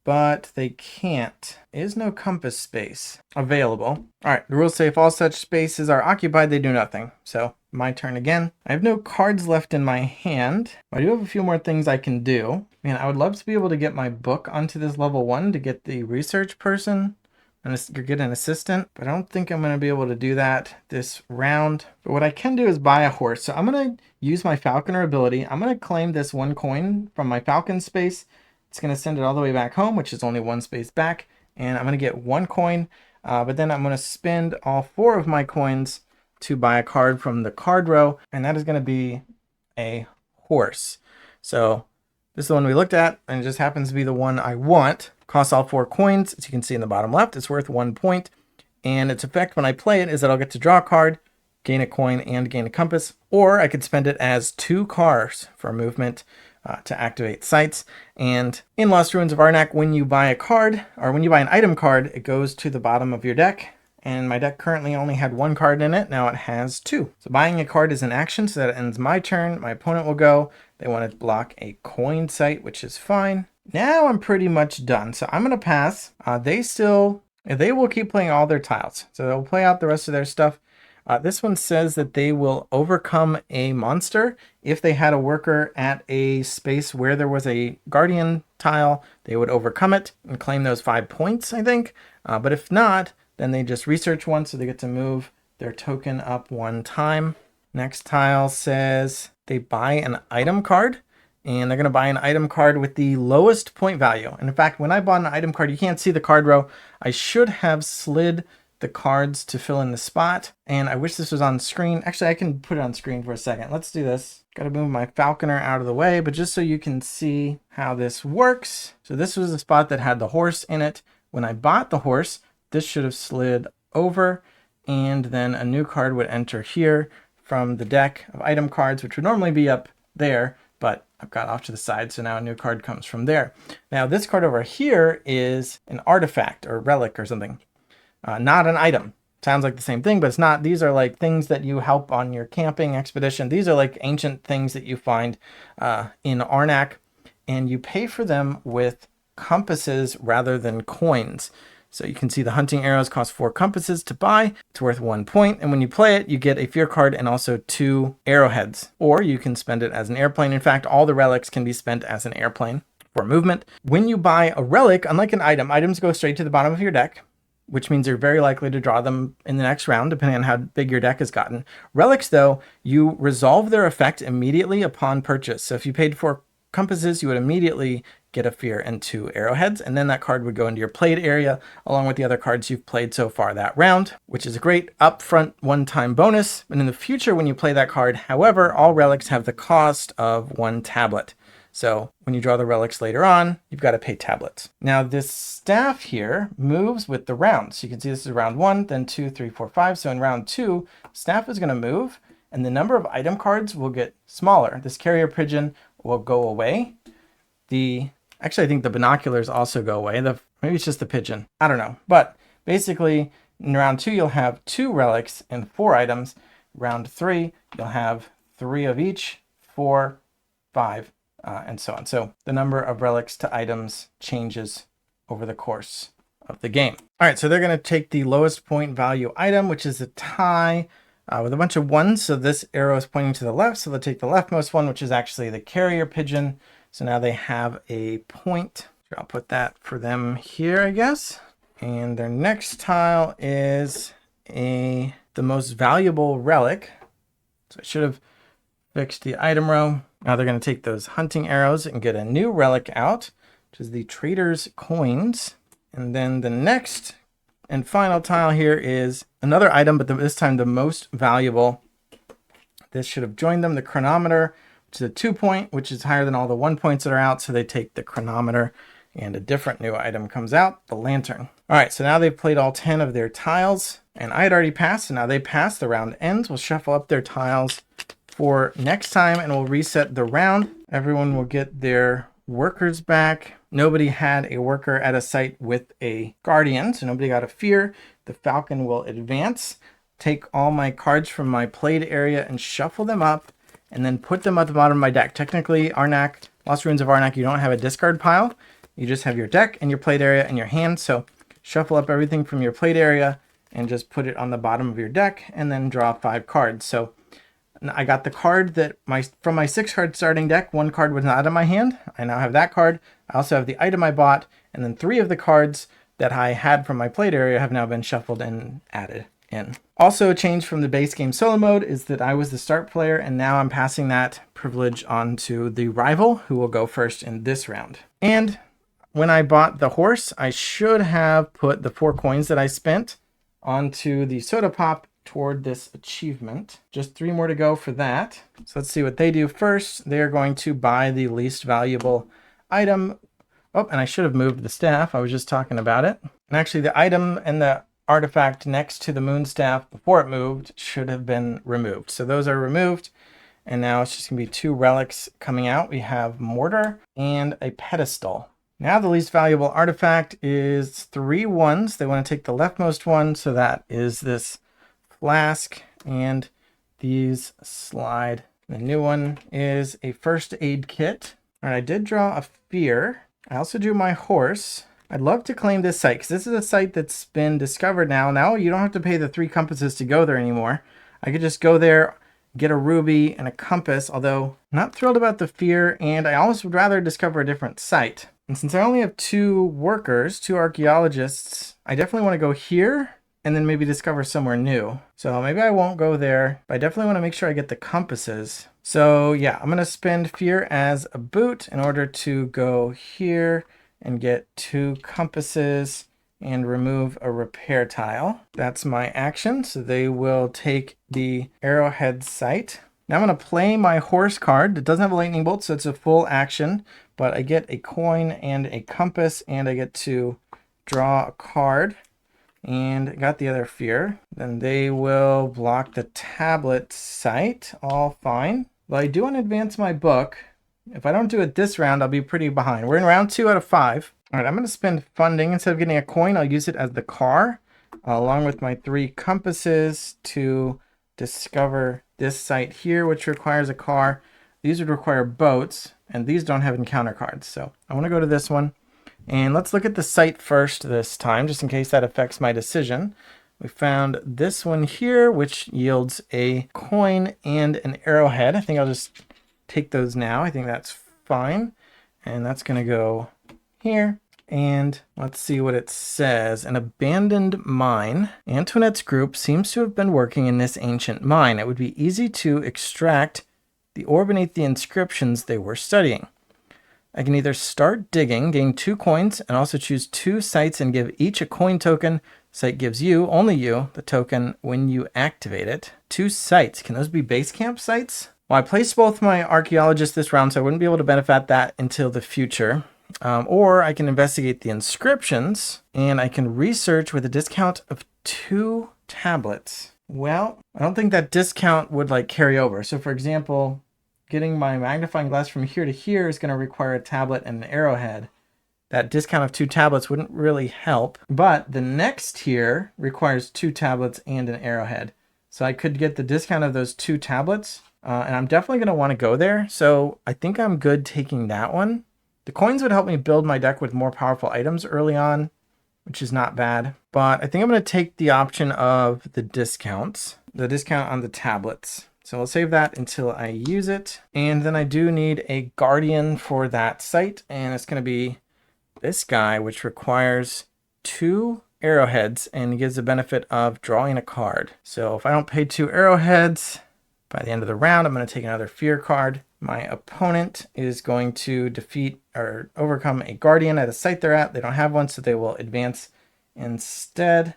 but they can't. There is no compass space available. All right, the rules say if all such spaces are occupied, they do nothing. So my turn again. I have no cards left in my hand. I do have a few more things I can do. Man, I would love to be able to get my book onto this level 1 to get the research person and get an assistant, but I don't think I'm going to be able to do that this round. But what I can do is buy a horse. So I'm going to use my Falconer ability. I'm going to claim this 1 coin from my Falcon space. It's going to send it all the way back home, which is only 1 space back. And I'm going to get 1 coin, but then I'm going to spend all 4 of my coins to buy a card from the card row, and that is going to be a horse. So this is the one we looked at, and it just happens to be the one I want. Costs all 4 coins. As you can see in the bottom left, it's worth 1 point. And its effect when I play it is that I'll get to draw a card, gain a coin, and gain a compass. Or I could spend it as 2 cars for movement to activate sites. And in Lost Ruins of Arnak, when you buy a card, or when you buy an item card, it goes to the bottom of your deck. And my deck currently only had 1 card in it. Now it has 2. So buying a card is an action, so that ends my turn. My opponent will go. They want to block a coin site, which is fine. Now I'm pretty much done. So I'm going to pass. They will keep playing all their tiles. So they'll play out the rest of their stuff. This one says that they will overcome a monster. If they had a worker at a space where there was a guardian tile, they would overcome it and claim those 5 points, I think. But if not, then they just research 1, so they get to move their token up 1 time. Next tile says they buy an item card, and they're going to buy an item card with the lowest point value. And in fact, when I bought an item card, you can't see the card row. I should have slid the cards to fill in the spot, and I wish this was on screen. Actually, I can put it on screen for a second. Let's do this. Got to move my Falconer out of the way, but just so you can see how this works. So this was the spot that had the horse in it. When I bought the horse, this should have slid over, and then a new card would enter here from the deck of item cards, which would normally be up there, but I've got off to the side, so now a new card comes from there. Now this card over here is an artifact or relic or something, not an item. Sounds like the same thing, but it's not. These are like things that you help on your camping expedition. These are like ancient things that you find in Arnak, and you pay for them with compasses rather than coins. So you can see the hunting arrows cost 4 compasses to buy. It's worth 1 point. And when you play it, you get a fear card and also 2 arrowheads. Or you can spend it as an airplane. In fact, all the relics can be spent as an airplane for movement. When you buy a relic, unlike an item, items go straight to the bottom of your deck, which means you're very likely to draw them in the next round, depending on how big your deck has gotten. Relics, though, you resolve their effect immediately upon purchase. So if you paid 4 compasses, you would immediately get a fear and 2 arrowheads, and then that card would go into your played area along with the other cards you've played so far that round, which is a great upfront one-time bonus. But in the future, when you play that card, however, all relics have the cost of 1 tablet. So when you draw the relics later on, you've got to pay tablets. Now this staff here moves with the round. So you can see this is round 1, then 2, 3, 4, 5. So in round 2, staff is going to move, and the number of item cards will get smaller. This carrier pigeon will go away. Actually, I think the binoculars also go away. Maybe it's just the pigeon. I don't know. But basically, in round 2, you'll have 2 relics and 4 items. Round 3, you'll have 3 of each, 4, 5, and so on. So the number of relics to items changes over the course of the game. All right, so they're going to take the lowest point value item, which is a tie with a bunch of 1s. So this arrow is pointing to the left, so they'll take the leftmost one, which is actually the carrier pigeon. So now they have a point. I'll put that for them here, I guess. And their next tile is the most valuable relic. So I should have fixed the item row. Now they're going to take those hunting arrows and get a new relic out, which is the trader's coins. And then the next and final tile here is another item, but this time the most valuable. This should have joined them, the chronometer, which is a 2 point, which is higher than all the 1 points that are out. So they take the chronometer, and a different new item comes out, the lantern. All right, so now they've played all 10 of their tiles, and I had already passed, so now they pass. The round ends. We'll shuffle up their tiles for next time, and we'll reset the round. Everyone will get their workers back. Nobody had a worker at a site with a guardian, so nobody got a fear. The Falcon will advance, take all my cards from my played area and shuffle them up, and then put them at the bottom of my deck. Technically, Arnak, Lost Ruins of Arnak, you don't have a discard pile. You just have your deck and your played area and your hand. So shuffle up everything from your played area and just put it on the bottom of your deck, and then draw 5 cards. So I got the card that from my 6-card starting deck, 1 card was not in my hand. I now have that card. I also have the item I bought, and then 3 of the cards that I had from my played area have now been shuffled and added in. Also, a change from the base game solo mode is that I was the start player, and now I'm passing that privilege on to the rival, who will go first in this round. And when I bought the horse, I should have put the 4 coins that I spent onto the soda pop toward this achievement. Just 3 more to go for that. So let's see what they do first. They're going to buy the least valuable item. Oh, and I should have moved the staff. I was just talking about it. And actually the item and the artifact next to the moon staff before it moved should have been removed. So those are removed. And now it's just gonna be 2 relics coming out. We have mortar and a pedestal. Now the least valuable artifact is 3 ones. They want to take the leftmost one. So that is this flask, and these slide. The new one is a first aid kit. All right, I did draw a fear. I also drew my horse. I'd love to claim this site because this is a site that's been discovered now. Now you don't have to pay the 3 compasses to go there anymore. I could just go there, get a ruby and a compass, although I'm not thrilled about the fear, and I almost would rather discover a different site. And since I only have 2 workers, 2 archaeologists, I definitely want to go here and then maybe discover somewhere new. So maybe I won't go there, but I definitely want to make sure I get the compasses. So yeah, I'm going to spend fear as a boot in order to go here and get 2 compasses and remove a repair tile. That's my action. So they will take the arrowhead site. Now I'm going to play my horse card. It doesn't have a lightning bolt, so it's a full action, but I get a coin and a compass, and I get to draw a card, and got the other fear. Then they will block the tablet site. All fine. But I do want to advance my book. If I don't do it this round, I'll be pretty behind. We're in round 2 out of 5. All right, I'm going to spend funding. Instead of getting a coin, I'll use it as the car, along with my 3 compasses to discover this site here, which requires a car. These would require boats, and these don't have encounter cards. So I want to go to this one. And let's look at the site first this time, just in case that affects my decision. We found this one here, which yields a coin and an arrowhead. I think I'll just take those now. I think that's fine. And that's going to go here. And let's see what it says. An abandoned mine. Antoinette's group seems to have been working in this ancient mine. It would be easy to extract the ore beneath the inscriptions they were studying. I can either start digging, gain 2 coins, and also choose 2 sites and give each a coin token. Site gives you, only you, the token when you activate it. 2 sites. Can those be base camp sites? Well, I placed both my archaeologists this round, so I wouldn't be able to benefit that until the future. Or I can investigate the inscriptions, and I can research with a discount of 2 tablets. Well, I don't think that discount would carry over. So for example, getting my magnifying glass from here to here is going to require a tablet and an arrowhead. That discount of 2 tablets wouldn't really help, but the next tier requires 2 tablets and an arrowhead. So I could get the discount of those 2 tablets, and I'm definitely going to want to go there. So I think I'm good taking that one. The coins would help me build my deck with more powerful items early on, which is not bad. But I think I'm going to take the option of the discounts, the discount on the tablets. So I'll save that until I use it. And then I do need a guardian for that site, and it's going to be this guy, which requires 2 arrowheads and gives the benefit of drawing a card. So if I don't pay 2 arrowheads, by the end of the round, I'm going to take another fear card. My opponent is going to defeat or overcome a guardian at a site they're at. They don't have one, so they will advance instead.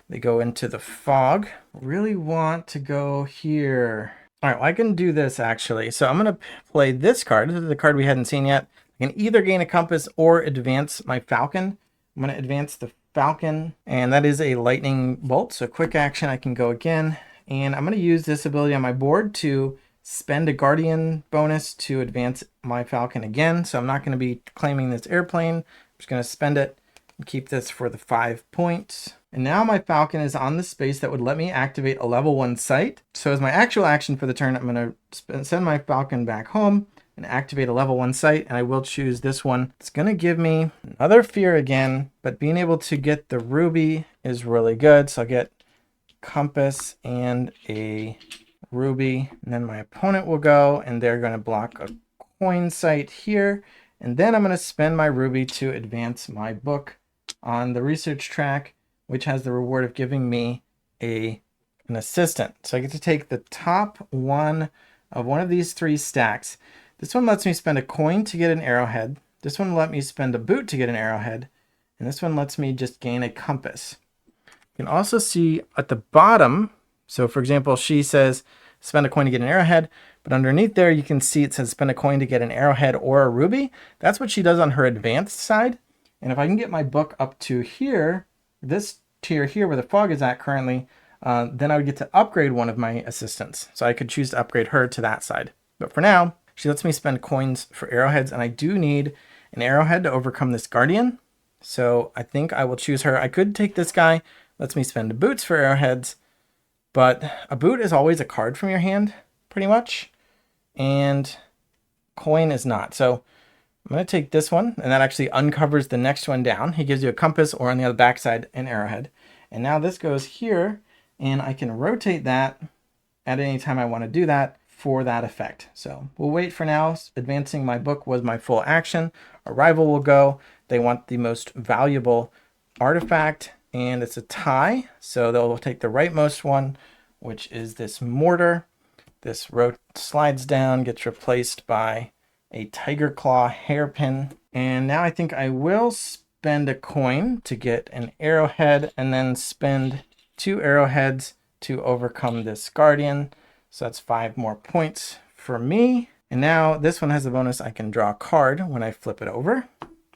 They go into the fog. Really want to go here. All right, well, I can do this actually. So I'm going to play this card. This is the card we hadn't seen yet. I can either gain a compass or advance my Falcon. I'm going to advance the Falcon, and that is a lightning bolt. So quick action, I can go again. And I'm going to use this ability on my board to spend a Guardian bonus to advance my Falcon again. So I'm not going to be claiming this airplane. I'm just going to spend it and keep this for the 5 points. And now my Falcon is on the space that would let me activate a level 1 site. So as my actual action for the turn, I'm going to send my Falcon back home and activate a level 1 site, and I will choose this one. It's going to give me another fear again, but being able to get the ruby is really good. So I'll get compass and a ruby, and then my opponent will go and they're going to block a coin site here, and then I'm going to spend my ruby to advance my book on the research track, which has the reward of giving me an assistant. So I get to take the top one of one of these 3 stacks. This one lets me spend a coin to get an arrowhead. This one let me spend a boot to get an arrowhead. And this one lets me just gain a compass. You can also see at the bottom, so for example, she says spend a coin to get an arrowhead, but underneath there you can see it says spend a coin to get an arrowhead or a ruby. That's what she does on her advanced side. And if I can get my book up to here, this tier here where the fog is at currently, then I would get to upgrade one of my assistants. So I could choose to upgrade her to that side. But for now, she lets me spend coins for arrowheads, and I do need an arrowhead to overcome this Guardian. So I think I will choose her. I could take this guy, lets me spend boots for arrowheads, but a boot is always a card from your hand, pretty much, and coin is not. So I'm going to take this one, and that actually uncovers the next one down. He gives you a compass, or on the other backside, an arrowhead. And now this goes here, and I can rotate that at any time I want to do that for that effect. So we'll wait for now. Advancing my book was my full action. A rival will go. They want the most valuable artifact, and it's a tie. So they'll take the rightmost one, which is this mortar. This slides down, gets replaced by a tiger claw hairpin. And now I think I will spend a coin to get an arrowhead, and then spend 2 arrowheads to overcome this Guardian. So that's 5 more points for me. And now this one has a bonus. I can draw a card when I flip it over.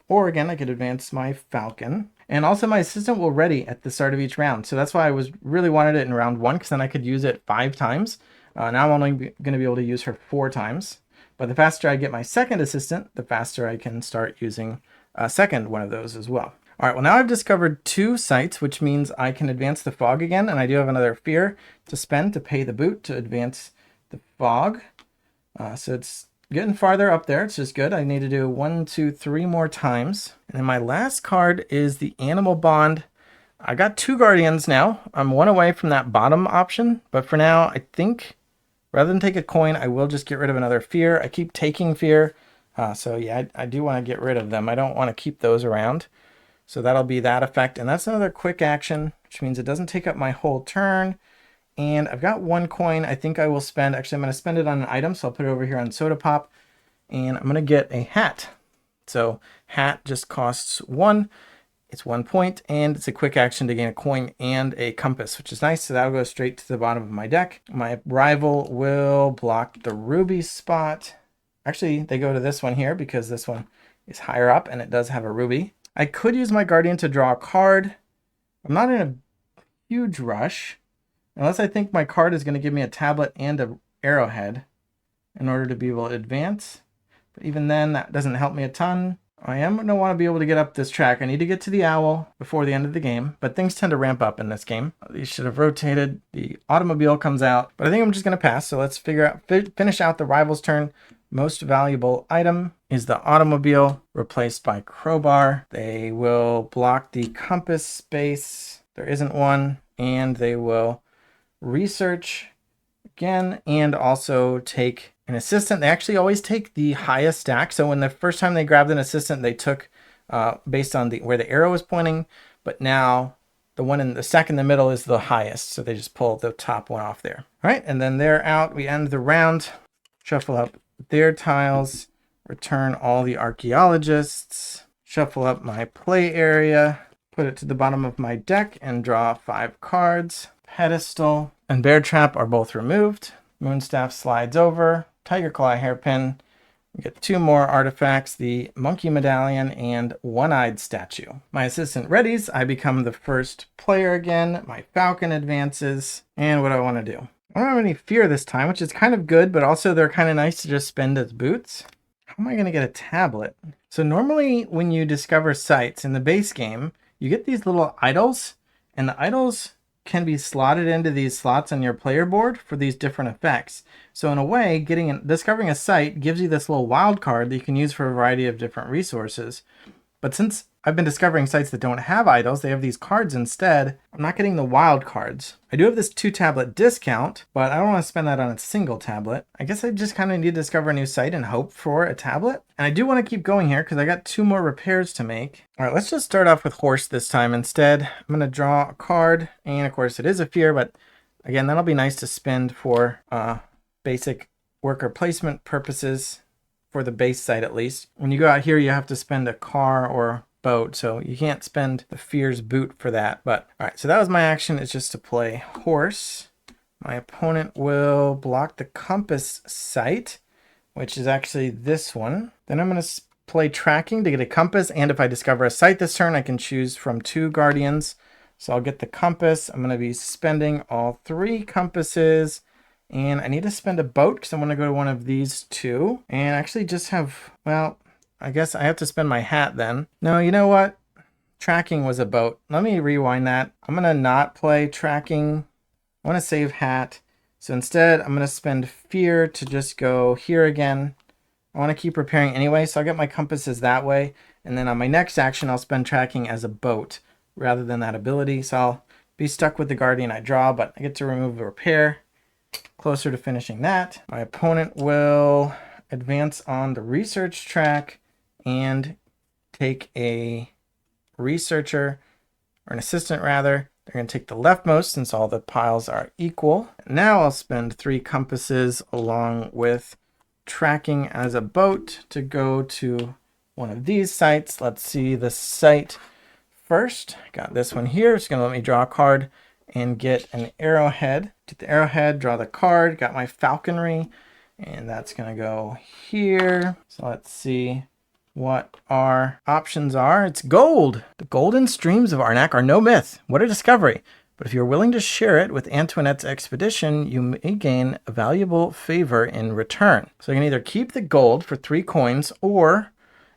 Or again, I could advance my Falcon. And also my assistant will ready at the start of each round. So that's why I really wanted it in round 1, because then I could use it 5 times. Now I'm only going to be able to use her 4 times. But the faster I get my second assistant, the faster I can start using a second one of those as well. All right, well, now I've discovered 2 sites, which means I can advance the fog again, and I do have another fear to spend to pay the boot to advance the fog. So it's getting farther up there. It's just good. I need to do 1, 2, 3 more times. And then my last card is the Animal Bond. I got 2 Guardians now. I'm 1 away from that bottom option, but for now, I think rather than take a coin, I will just get rid of another fear. I keep taking fear. So yeah, I do want to get rid of them. I don't want to keep those around. So that'll be that effect. And that's another quick action, which means it doesn't take up my whole turn. And I've got 1 coin. I think I will spend, actually I'm going to spend it on an item. So I'll put it over here on Soda Pop, and I'm going to get a hat. So hat just costs 1. It's 1 point, and it's a quick action to gain a coin and a compass, which is nice. So that'll go straight to the bottom of my deck. My rival will block the ruby spot. Actually, they go to this one here because this one is higher up and it does have a ruby. I could use my Guardian to draw a card. I'm not in a huge rush, unless I think my card is going to give me a tablet and an arrowhead in order to be able to advance. But even then, that doesn't help me a ton. I am going to want to be able to get up this track. I need to get to the owl before the end of the game, but things tend to ramp up in this game. These should have rotated. The automobile comes out, but I think I'm just going to pass. So let's finish out the rival's turn. Most valuable item is the automobile, replaced by crowbar. They will block the compass space. There isn't one. And they will research again and also take an assistant. They actually always take the highest stack. So when the first time they grabbed an assistant, they took based on where the arrow is pointing. But now the one in the stack in the middle is the highest. So they just pull the top one off there. All right, and then they're out. We end the round. Shuffle up their tiles, return all the archaeologists, shuffle up my play area, put it to the bottom of my deck, and draw 5 cards. Pedestal and Bear Trap are both removed. Moonstaff slides over. Tiger Claw hairpin. We get 2 more artifacts, the Monkey Medallion and One-Eyed Statue. My assistant readies. I become the first player again. My Falcon advances. And what do I want to do? I don't have any fear this time, which is kind of good, but also they're kind of nice to just spend as boots. How am I going to get a tablet? So normally when you discover sites in the base game, you get these little idols, and the idols can be slotted into these slots on your player board for these different effects. So in a way, discovering a site gives you this little wild card that you can use for a variety of different resources. But since I've been discovering sites that don't have idols, they have these cards instead, I'm not getting the wild cards. I do have this 2-tablet discount, but I don't want to spend that on a single tablet. I guess I just kind of need to discover a new site and hope for a tablet. And I do want to keep going here because I got 2 more repairs to make. All right, let's just start off with horse this time instead. I'm going to draw a card, and of course it is a fear, but again, that'll be nice to spend for basic worker placement purposes. For the base site at least. When you go out here, you have to spend a car or boat, so you can't spend the fear's boot for that. But all right, so that was my action, is just to play horse. My opponent will block the compass site, which is actually this one. Then I'm going to play tracking to get a compass, and if I discover a site this turn, I can choose from 2 guardians. So I'll get the compass. I'm going to be spending all 3 compasses. And I need to spend a boat because I want to go to one of these 2. And actually just have, well, I guess I have to spend my hat then. No, you know what? Tracking was a boat. Let me rewind that. I'm going to not play tracking. I want to save hat. So instead, I'm going to spend fear to just go here again. I want to keep repairing anyway, so I'll get my compasses that way. And then on my next action, I'll spend tracking as a boat rather than that ability. So I'll be stuck with the guardian I draw, but I get to remove the repair. Closer to finishing that. My opponent will advance on the research track and take a researcher, or an assistant rather. They're going to take the leftmost since all the piles are equal. Now I'll spend 3 compasses along with tracking as a boat to go to one of these sites. Let's see the site first. Got this one here. It's going to let me draw a card and get an arrowhead. Get the arrowhead, draw the card, got my falconry, and that's gonna go here. So let's see what our options are. It's gold. The golden streams of Arnak are no myth. What a discovery. But if you're willing to share it with Antoinette's expedition, you may gain a valuable favor in return. So you can either keep the gold for 3 coins or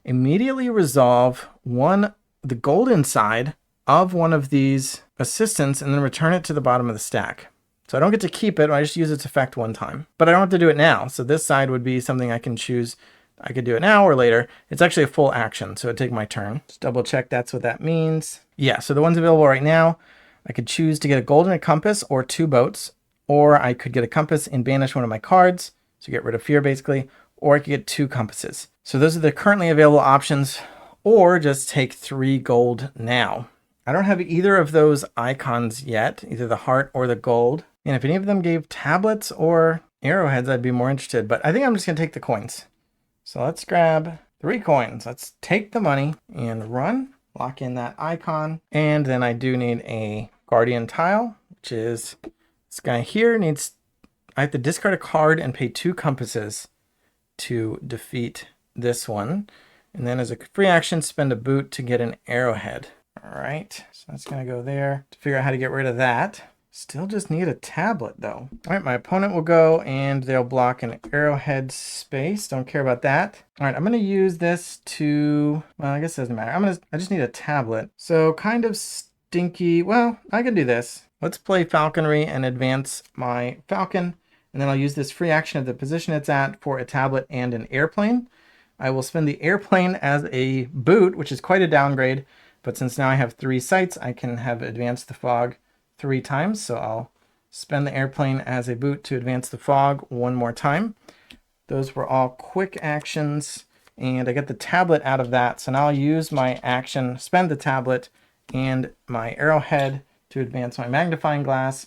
immediately resolve the gold inside of one of these assistants and then return it to the bottom of the stack. So I don't get to keep it, I just use its effect 1 time. But I don't have to do it now, so this side would be something I can choose. I could do it now or later. It's actually a full action, so it'd take my turn. Just double check that's what that means. Yeah, so the ones available right now, I could choose to get a gold and a compass or 2 boats, or I could get a compass and banish one of my cards, so get rid of fear basically, or I could get 2 compasses. So those are the currently available options, or just take 3 gold now. I don't have either of those icons yet, either the heart or the gold. And if any of them gave tablets or arrowheads, I'd be more interested. But I think I'm just going to take the coins. So let's grab 3 coins. Let's take the money and run. Lock in that icon. And then I do need a guardian tile, which is this guy here. I have to discard a card and pay 2 compasses to defeat this one. And then as a free action, spend a boot to get an arrowhead. All right, so that's going to go there to figure out how to get rid of that. Still just need a tablet though. All right, my opponent will go and they'll block an arrowhead space. Don't care about that. All right, I'm going to use this to, well, I guess it doesn't matter. I just need a tablet. So kind of stinky. Well, I can do this. Let's play falconry and advance my falcon. And then I'll use this free action of the position it's at for a tablet and an airplane. I will spend the airplane as a boot, which is quite a downgrade. But since now I have 3 sites, I can have advanced the fog 3 times. So I'll spend the airplane as a boot to advance the fog 1 more time. Those were all quick actions, and I get the tablet out of that. So now I'll use my action, spend the tablet and my arrowhead to advance my magnifying glass,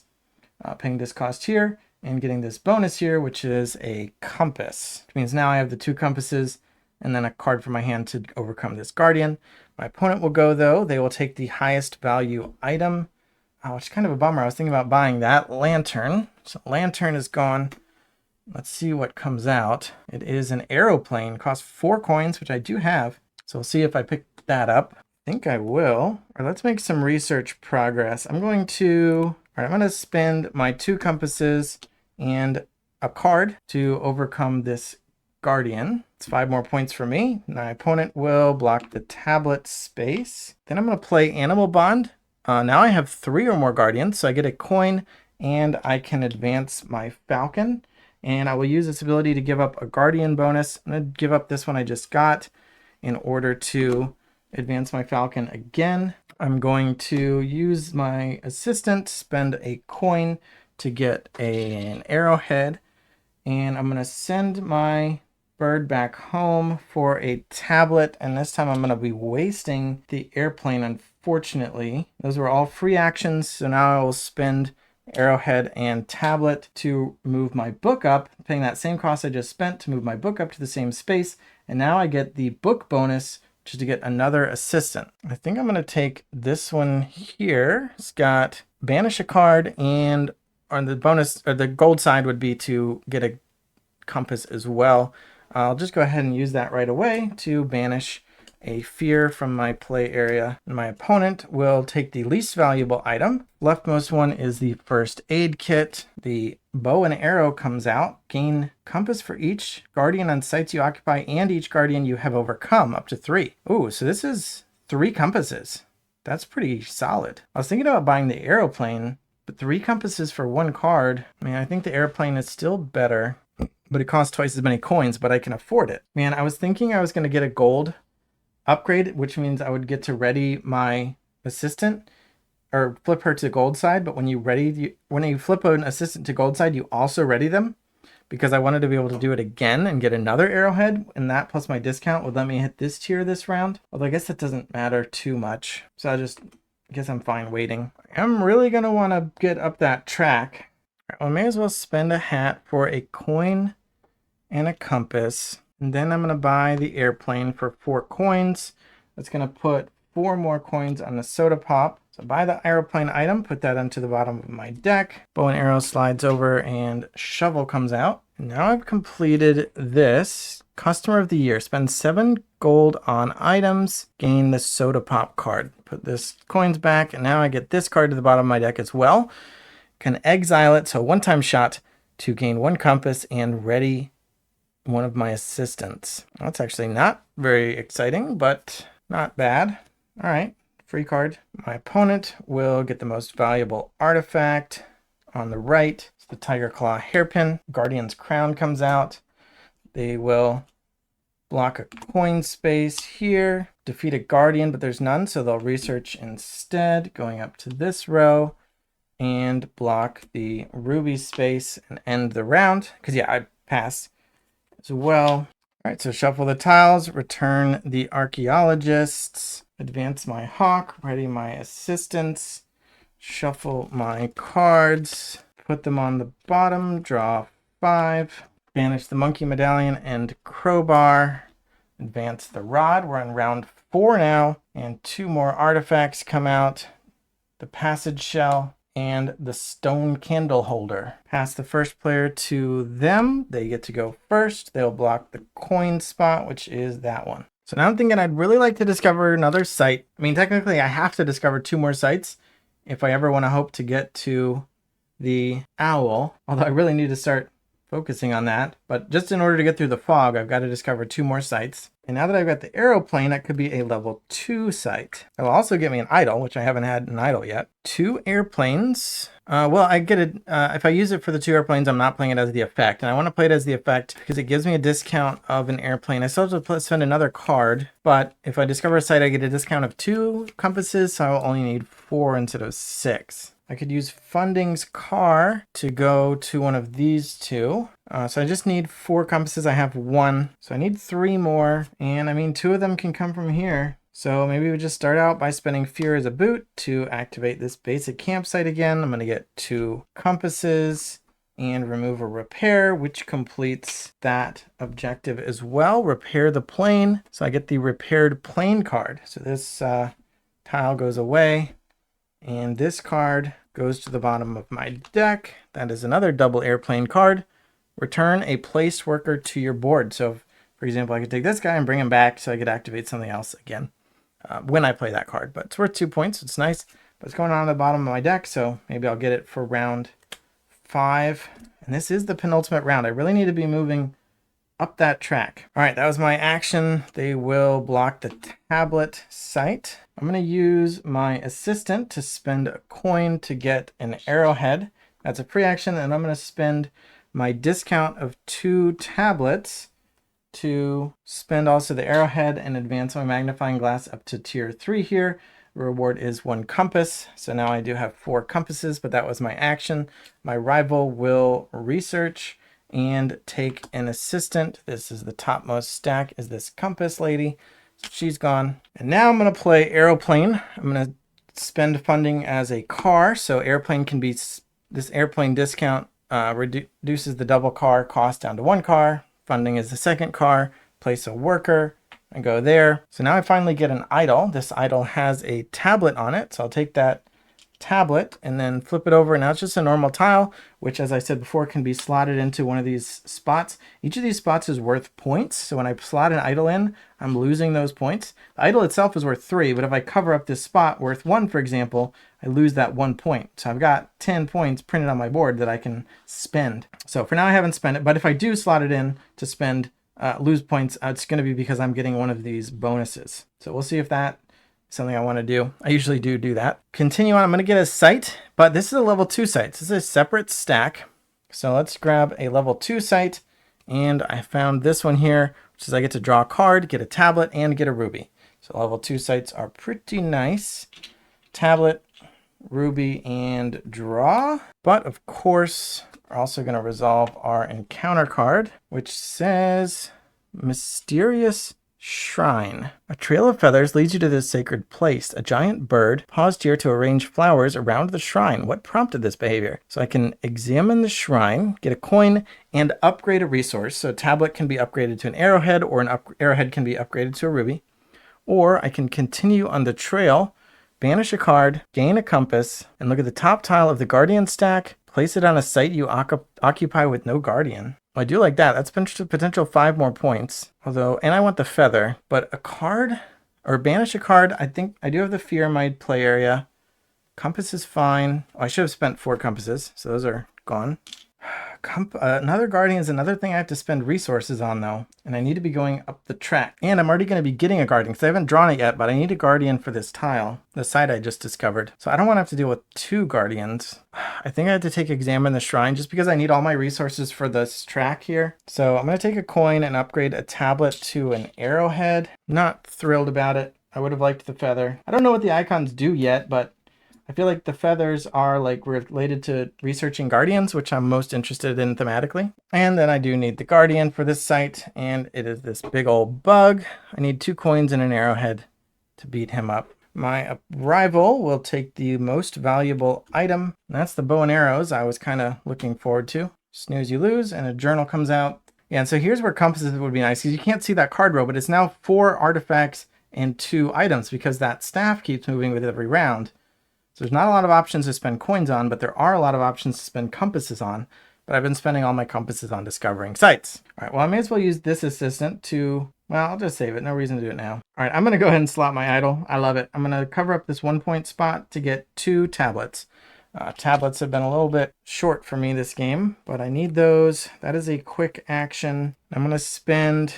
paying this cost here, and getting this bonus here, which is a compass. Which means now I have the 2 compasses and then a card from my hand to overcome this guardian. My opponent will go, though. They will take the highest value item, which is kind of a bummer. I was thinking about buying that lantern. So lantern is gone. Let's see what comes out. It is an aeroplane. Costs 4 coins, which I do have. So we'll see if I pick that up. I think I will. All right, let's make some research progress. I'm going to spend my 2 compasses and a card to overcome this guardian. It's 5 more points for me. My opponent will block the tablet space. Then I'm going to play Animal Bond. Now I have 3 or more guardians, so I get a coin and I can advance my Falcon. And I will use this ability to give up a guardian bonus. I'm going to give up this one I just got in order to advance my Falcon again. I'm going to use my assistant, spend a coin to get an arrowhead, and I'm going to send my bird back home for a tablet, and this time I'm going to be wasting the airplane, unfortunately. Those were all free actions, so now I will spend arrowhead and tablet to move my book up, paying that same cost I just spent to move my book up to the same space, and now I get the book bonus just to get another assistant. I think I'm going to take this one here. It's got banish a card, and on the bonus, or the gold side would be to get a compass as well. I'll just go ahead and use that right away to banish a fear from my play area. My opponent will take the least valuable item. Leftmost one is the first aid kit. The bow and arrow comes out. Gain compass for each guardian on sites you occupy and each guardian you have overcome, up to 3. Ooh, so this is 3 compasses. That's pretty solid. I was thinking about buying the aeroplane, but 3 compasses for 1 card. I mean, I think the airplane is still better, but it costs twice as many coins, but I can afford it. Man, I was thinking I was going to get a gold upgrade, which means I would get to ready my assistant or flip her to the gold side. But when you flip an assistant to gold side, you also ready them, because I wanted to be able to do it again and get another arrowhead, and that plus my discount would let me hit this tier this round. Although I guess that doesn't matter too much. So I guess I'm fine waiting. I'm really going to want to get up that track. Well, I may as well spend a hat for a coin and a compass. And then I'm going to buy the airplane for 4 coins. That's going to put 4 more coins on the soda pop. So buy the airplane item, put that onto the bottom of my deck. Bow and arrow slides over and shovel comes out. And now I've completed this. Customer of the year. Spend 7 gold on items. Gain the soda pop card. Put this coins back. And now I get this card to the bottom of my deck as well. Can exile it. So one-time shot to gain 1 compass and ready one of my assistants. Well, that's actually not very exciting, but not bad. All right, free card. My opponent will get the most valuable artifact on the right. It's the Tiger Claw hairpin. Guardian's crown comes out. They will block a coin space here. Defeat a guardian, but there's none, so they'll research instead, going up to this row and block the ruby space and end the round. Because yeah, I passed as well. All right, so shuffle the tiles, return the archaeologists, advance my hawk, ready my assistants, shuffle my cards, put them on the bottom, draw 5, banish the monkey medallion and crowbar, advance the rod. We're on round 4 now, and 2 more artifacts come out. The passage shell and the stone candle holder. Pass the first player to them. They get to go first. They'll block the coin spot, which is that one. So now I'm thinking I'd really like to discover another site. I mean, technically I have to discover 2 more sites if I ever want to hope to get to the owl, although I really need to start focusing on that. But just in order to get through the fog, I've got to discover 2 more sites. And now that I've got the aeroplane, that could be a level 2 site. It'll also get me an idol, which I haven't had an idol yet. 2 airplanes. Well, I get it. If I use it for the 2 airplanes, I'm not playing it as the effect. And I want to play it as the effect because it gives me a discount of an airplane. I still have to spend another card, but if I discover a site, I get a discount of 2 compasses, so I will only need 4 instead of 6. I could use Funding's car to go to one of these 2. So I just need 4 compasses. I have 1. So I need 3 more. And I mean, 2 of them can come from here. So maybe we just start out by spending Fear as a boot to activate this basic campsite again. I'm going to get 2 compasses and remove a repair, which completes that objective as well. Repair the plane. So I get the repaired plane card. So this tile goes away. And this card goes to the bottom of my deck. That is another double airplane card. Return a placed worker to your board. So, for example, I could take this guy and bring him back so I could activate something else again when I play that card. But it's worth 2 points. It's nice. But it's going on the bottom of my deck, so maybe I'll get it for round 5. And this is the penultimate round. I really need to be moving up that track. All right, that was my action. They will block the tablet site. I'm going to use my assistant to spend a coin to get an arrowhead. That's a free action. And I'm going to spend my discount of 2 tablets to spend also the arrowhead and advance my magnifying glass up to tier 3 here. Reward is 1 compass. So now I do have 4 compasses, but that was my action. My rival will research and take an assistant. This is the topmost stack, is this compass lady. So she's gone. And now I'm going to play airplane. I'm going to spend funding as a car. So airplane can be, this airplane discount reduces the double car cost down to 1 car. Funding is the second car. Place a worker and go there. So now I finally get an idol. This idol has a tablet on it. So I'll take that tablet and then flip it over. Now it's just a normal tile, which, as I said before, can be slotted into one of these spots. Each of these spots is worth points. So when I slot an idol in, I'm losing those points. The idol itself is worth 3, but if I cover up this spot worth 1, for example, I lose that 1 point. So I've got 10 points printed on my board that I can spend. So for now, I haven't spent it, but if I do slot it in to spend, lose points, it's going to be because I'm getting one of these bonuses. So we'll see if that is something I want to do. I usually do that. Continue on. I'm going to get a site, but this is a level 2 site. This is a separate stack. So let's grab a level 2 site. And I found this one here, which is I get to draw a card, get a tablet, and get a ruby. So level 2 sites are pretty nice. Tablet, ruby, and draw. But of course, we're also going to resolve our encounter card, which says Mysterious Shrine. A trail of feathers leads you to this sacred place. A giant bird paused here to arrange flowers around the shrine. What prompted this behavior? So I can examine the shrine, get a coin, and upgrade a resource. So a tablet can be upgraded to an arrowhead, or an arrowhead can be upgraded to a ruby. Or I can continue on the trail, banish a card, gain a compass, and look at the top tile of the guardian stack. Place it on a site you occupy with no guardian. I do like that. That's potential 5 more points. Although, and I want the feather, but a card or banish a card. I think I do have the fear in my play area. Compass is fine. Oh, I should have spent 4 compasses, so those are gone. Another guardian is another thing I have to spend resources on, though. And I need to be going up the track. And I'm already going to be getting a guardian because I haven't drawn it yet, but I need a guardian for this tile, the site I just discovered. So I don't want to have to deal with 2 guardians. I think I have to take examine the shrine just because I need all my resources for this track here. So I'm going to take a coin and upgrade a tablet to an arrowhead. Not thrilled about it. I would have liked the feather. I don't know what the icons do yet, but I feel like the feathers are like related to researching guardians, which I'm most interested in thematically. And then I do need the guardian for this site, and it is this big old bug. I need 2 coins and an arrowhead to beat him up. My rival will take the most valuable item. And that's the bow and arrows I was kind of looking forward to. Snooze, you lose, and a journal comes out. Yeah, and so here's where compasses would be nice, because you can't see that card row, but it's now 4 artifacts and 2 items because that staff keeps moving with every round. So there's not a lot of options to spend coins on, but there are a lot of options to spend compasses on. But I've been spending all my compasses on discovering sites. All right, well, I may as well use this assistant to, well, I'll just save it. No reason to do it now. All right, I'm going to go ahead and slot my idol. I love it. I'm going to cover up this 1 point spot to get 2 tablets. Tablets have been a little bit short for me this game, but I need those. That is a quick action. I'm going to spend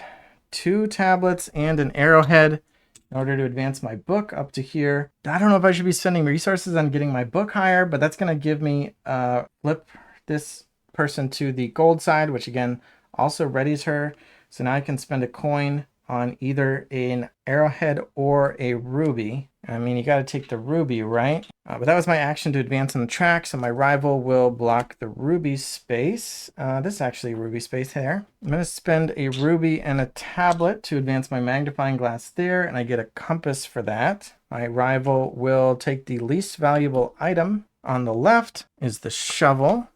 2 tablets and an arrowhead in order to advance my book up to here. I don't know if I should be spending resources on getting my book higher, but that's going to give me flip this person to the gold side, which again also readies her. So now I can spend a coin on either an arrowhead or a ruby. I mean, you got to take the ruby, right? But that was my action to advance on the track. So my rival will block the ruby space. This is actually a ruby space there. I'm going to spend a ruby and a tablet to advance my magnifying glass there. And I get a compass for that. My rival will take the least valuable item. On the left is the shovel.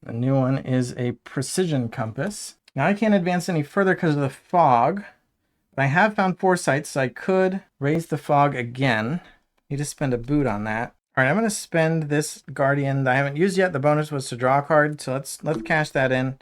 The new one is a precision compass. Now I can't advance any further because of the fog. But I have found 4 sites, so I could raise the fog again. Need to spend a boot on that. All right, I'm going to spend this guardian that I haven't used yet. The bonus was to draw a card, so let's cash that in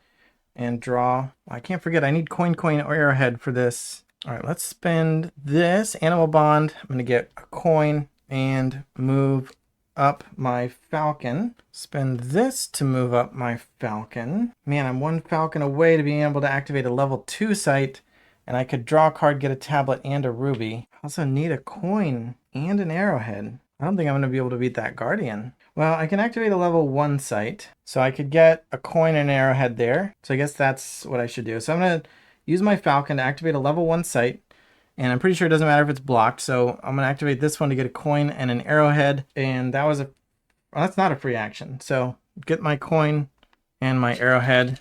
and draw. I can't forget, I need coin, or arrowhead for this. All right, let's spend this animal bond. I'm going to get a coin and move up my Falcon. Spend this to move up my Falcon. Man, I'm one Falcon away to being able to activate a level 2 site, and I could draw a card, get a tablet, and a ruby. I also need a coin and an arrowhead. I don't think I'm going to be able to beat that Guardian. Well, I can activate a level 1 site, so I could get a coin and an arrowhead there. So I guess that's what I should do. So I'm going to use my Falcon to activate a level 1 site, and I'm pretty sure it doesn't matter if it's blocked. So I'm going to activate this one to get a coin and an arrowhead, and that was well, that's not a free action. So get my coin and my arrowhead,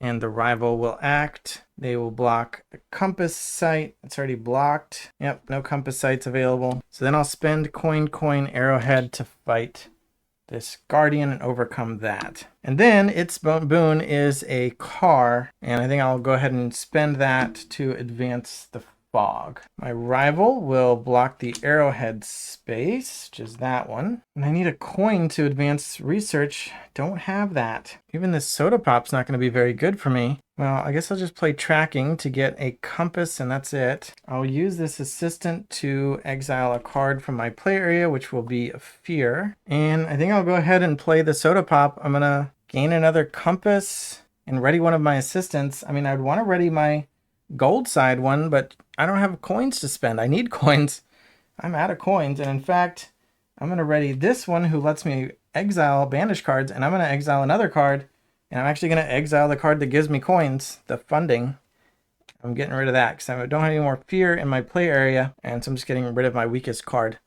and the rival will act. They will block the compass site. It's already blocked. Yep, no compass sites available. So then I'll spend coin, arrowhead to fight this Guardian and overcome that. And then its boon is a car, and I think I'll go ahead and spend that to advance the fog. My rival will block the arrowhead space, which is that one. And I need a coin to advance research. Don't have that. Even this soda pop's not going to be very good for me. Well, I guess I'll just play tracking to get a compass, and that's it. I'll use this assistant to exile a card from my play area, which will be a fear. And I think I'll go ahead and play the soda pop. I'm going to gain another compass and ready one of my assistants. I mean, I'd want to ready my gold side one, but I don't have coins to spend. I need coins. I'm out of coins. And in fact, I'm going to ready this one who lets me exile banish cards, and I'm going to exile another card, and I'm actually going to exile the card that gives me coins, the funding. I'm getting rid of that because I don't have any more fear in my play area, and so I'm just getting rid of my weakest card.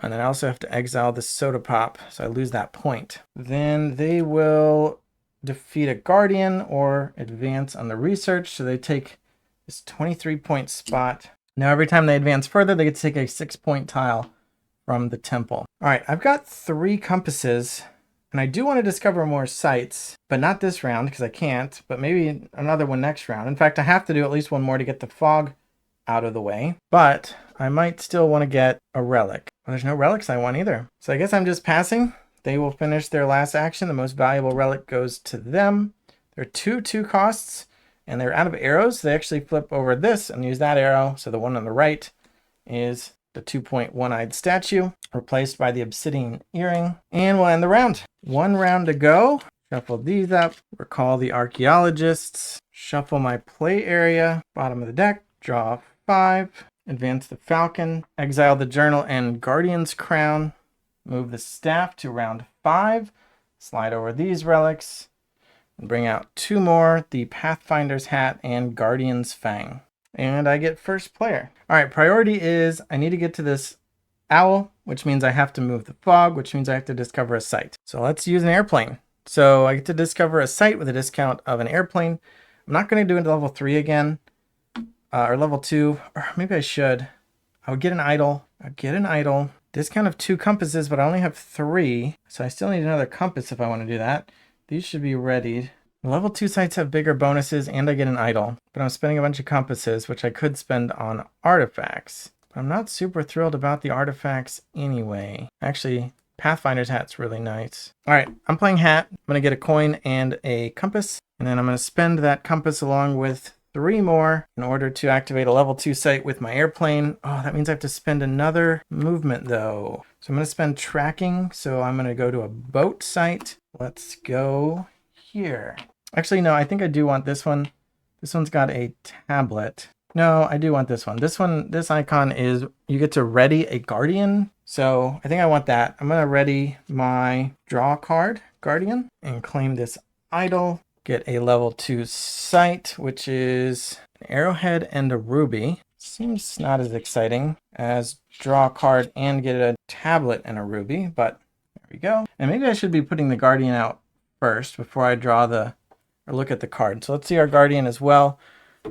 And then I also have to exile the soda pop, so I lose that point. Then they will defeat a Guardian or advance on the research, so they take this 23-point spot. Now every time they advance further, they get to take a 6-point tile from the temple. All right, I've got 3 compasses, and I do want to discover more sites, but not this round because I can't, but maybe another one next round. In fact, I have to do at least one more to get the fog out of the way, but I might still want to get a relic. Well, there's no relics I want either. So I guess I'm just passing. They will finish their last action. The most valuable relic goes to them. There are 2 costs, and they're out of arrows. They actually flip over this and use that arrow. So the one on the right is the 2-point one-eyed statue, replaced by the obsidian earring. And we'll end the round. 1 round to go. Shuffle these up. Recall the archaeologists. Shuffle my play area. Bottom of the deck. Draw 5. Advance the Falcon. Exile the journal and Guardian's crown. Move the staff to round 5. Slide over these relics. And bring out 2 more, the Pathfinder's Hat and Guardian's Fang. And I get first player. All right, priority is I need to get to this owl, which means I have to move the fog, which means I have to discover a site. So let's use an airplane. So I get to discover a site with a discount of an airplane. I'm not going to do it to level 3 again, or level 2, or maybe I should. I would get an idol. I'd get an idol. Discount of 2 compasses, but I only have 3. So I still need another compass if I want to do that. These should be readied. Level 2 sites have bigger bonuses and I get an idol, but I'm spending a bunch of compasses, which I could spend on artifacts. But I'm not super thrilled about the artifacts anyway. Actually, Pathfinder's Hat's really nice. All right, I'm playing hat. I'm going to get a coin and a compass, and then I'm going to spend that compass along with 3 more in order to activate a level 2 site with my airplane. Oh, that means I have to spend another movement though. So I'm going to spend tracking. So I'm going to go to a boat site. Let's go here. Actually, no, I think I do want this one. This one's got a tablet. No, I do want this one. This icon is you get to ready a Guardian. So I think I want that. I'm going to ready my draw card, Guardian, and claim this idol. Get a level 2 site, which is an arrowhead and a ruby. Seems not as exciting as draw a card and get a tablet and a ruby, but there we go. And maybe I should be putting the Guardian out first before I draw or look at the card. So let's see our Guardian as well.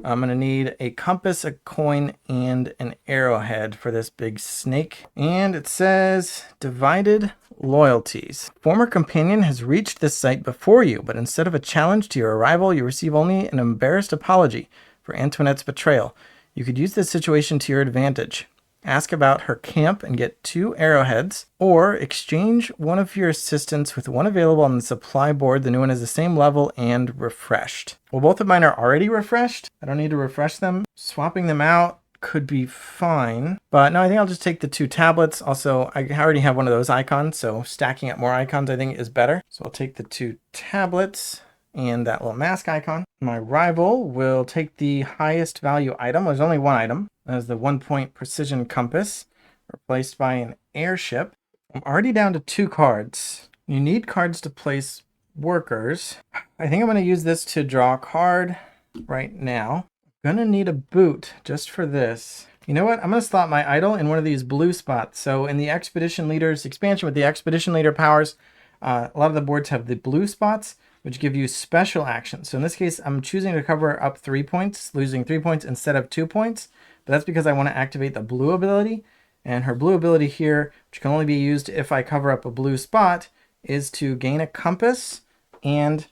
I'm going to need a compass, a coin, and an arrowhead for this big snake. And it says, divided loyalties. Former companion has reached this site before you, but instead of a challenge to your arrival, you receive only an embarrassed apology for Antoinette's betrayal. You could use this situation to your advantage. Ask about her camp and get 2 arrowheads, or exchange one of your assistants with one available on the supply board. The new one is the same level and refreshed. Well, both of mine are already refreshed. I don't need to refresh them. Swapping them out could be fine. But no, I think I'll just take the 2 tablets. Also, I already have one of those icons, so stacking up more icons I think is better. So I'll take the 2 tablets and that little mask icon. My rival will take the highest value item. There's only one item. That is the 1-point precision compass, replaced by an airship. I'm already down to 2 cards. You need cards to place workers. I think I'm going to use this to draw a card right now. I'm going to need a boot just for this. You know what? I'm going to slot my idol in one of these blue spots. So in the Expedition Leader's expansion with the Expedition Leader powers, a lot of the boards have the blue spots, which give you special actions. So in this case, I'm choosing to cover up 3 points, losing 3 points instead of 2 points. But that's because I want to activate the blue ability. And her blue ability here, which can only be used if I cover up a blue spot, is to gain a compass and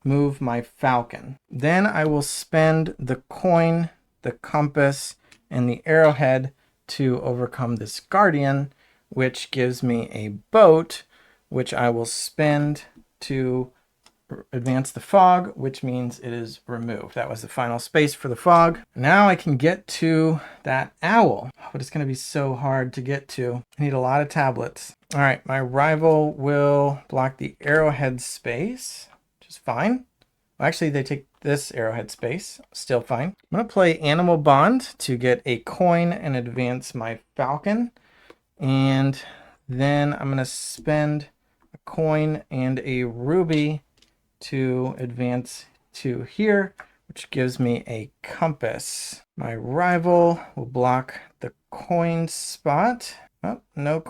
move my falcon. Then I will spend the coin, the compass, and the arrowhead to overcome this guardian, which gives me a boat, which I will spend to advance the fog, which means it is removed. That was the final space for the fog. Now I can get to that owl, but it's going to be so hard to get to. I need a lot of tablets. All right, my rival will block the arrowhead space, which is fine. Well, actually, they take this arrowhead space, still fine. I'm going to play Animal Bond to get a coin and advance my falcon. And then I'm going to spend a coin and a ruby to advance to here, which gives me a compass. My rival will block the coin spot. Oh, no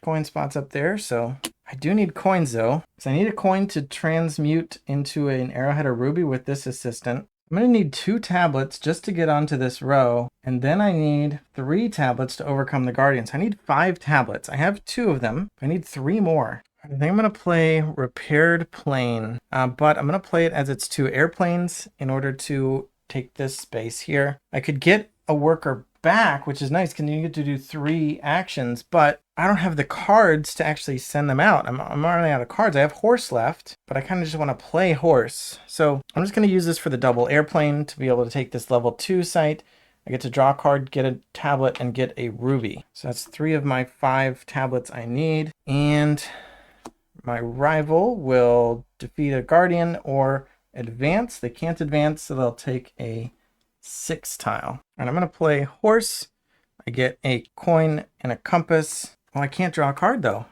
coin spots up there, so I do need coins though. So I need a coin to transmute into an arrowhead or ruby with this assistant. I'm going to need 2 tablets just to get onto this row, and then I need 3 tablets to overcome the guardians. I need 5 tablets. I have 2 of them. I need 3 more. I think I'm going to play Repaired Plane, but I'm going to play it as its 2 airplanes in order to take this space here. I could get a worker back, which is nice because you get to do 3 actions, but I don't have the cards to actually send them out. I'm running out of cards. I have horse left, but I kind of just want to play horse. So I'm just going to use this for the double airplane to be able to take this level 2 site. I get to draw a card, get a tablet, and get a ruby. So that's 3 of my 5 tablets I need. And my rival will defeat a guardian or advance. They can't advance, so they'll take a 6 tile. And I'm going to play horse. I get a coin and a compass. Well, I can't draw a card though.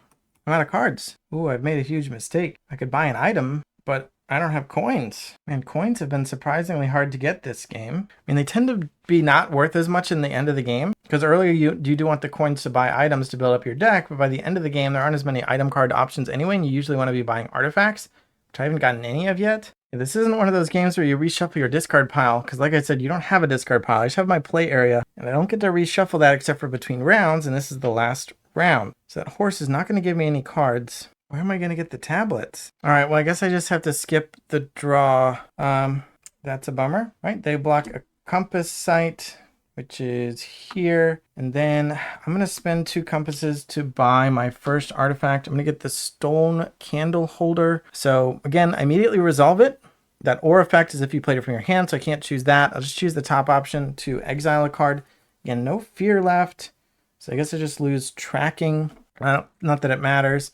I'm out of cards. Ooh, I've made a huge mistake. I could buy an item, but I don't have coins. And coins have been surprisingly hard to get this game. I mean, they tend to be not worth as much in the end of the game, because earlier you do want the coins to buy items to build up your deck, but by the end of the game, there aren't as many item card options anyway, and you usually want to be buying artifacts, which I haven't gotten any of yet. This isn't one of those games where you reshuffle your discard pile, because like I said, you don't have a discard pile. I just have my play area, and I don't get to reshuffle that except for between rounds, and this is the last round. So that horse is not going to give me any cards. Where am I going to get the tablets? All right, well, I guess I just have to skip the draw. That's a bummer, right? They block a compass site, which is here. And then I'm going to spend 2 compasses to buy my first artifact. I'm going to get the stone candle holder. So again, I immediately resolve it. That or effect is if you played it from your hand, so I can't choose that. I'll just choose the top option to exile a card. Again, no fear left. So I guess I just lose tracking. Not that it matters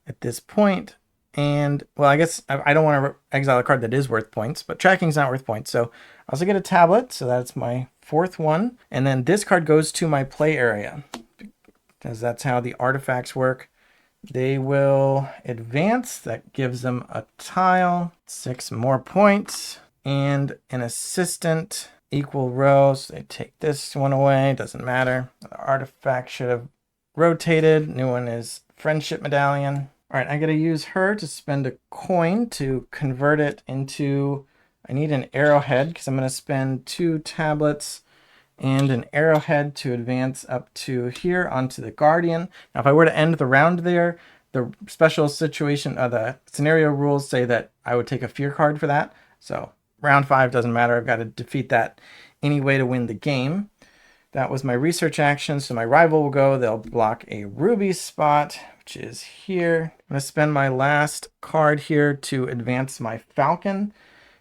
at this point. And well, I guess I don't want to exile a card that is worth points, but tracking's not worth points. So I also get a tablet. So that's my 4th one. And then this card goes to my play area, because that's how the artifacts work. They will advance. That gives them a tile, 6 more points, and an assistant, equal rows. They take this one away, doesn't matter. The artifact should have rotated. New one is friendship medallion. All right, I gotta use her to spend a coin to convert it into, I need an arrowhead because I'm gonna spend 2 tablets and an arrowhead to advance up to here onto the guardian. Now, if I were to end the round there, the special situation, the scenario rules say that I would take a fear card for that. So round 5 doesn't matter. I've got to defeat that anyway to win the game. That was my research action. So my rival will go, they'll block a ruby spot, which is here. I'm going to spend my last card here to advance my falcon,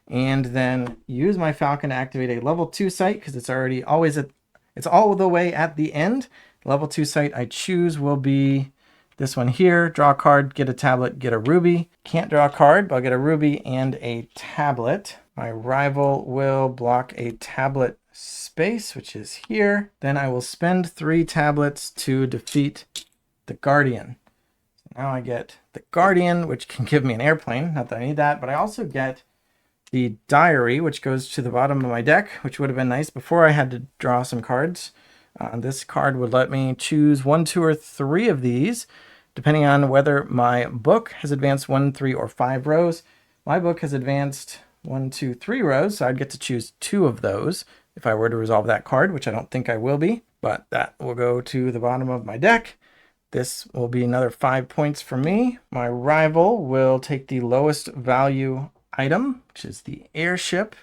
and then use my falcon to activate a level 2 site, because it's already always at It's all the way at the end. Level 2 site I choose will be this one here. Draw a card, get a tablet, get a ruby. Can't draw a card, but I'll get a ruby and a tablet. My rival will block a tablet space, which is here. Then I will spend 3 tablets to defeat the Guardian. So now I get the Guardian, which can give me an airplane. Not that I need that, but I also get the diary, which goes to the bottom of my deck, which would have been nice before I had to draw some cards. This card would let me choose 1, 2, or 3 of these, depending on whether my book has advanced 1, 3, or 5 rows. My book has advanced 1, 2, 3 rows, so I'd get to choose 2 of those if I were to resolve that card, which I don't think I will be, but that will go to the bottom of my deck. This will be another 5 points for me. My rival will take the lowest value item, which is the airship.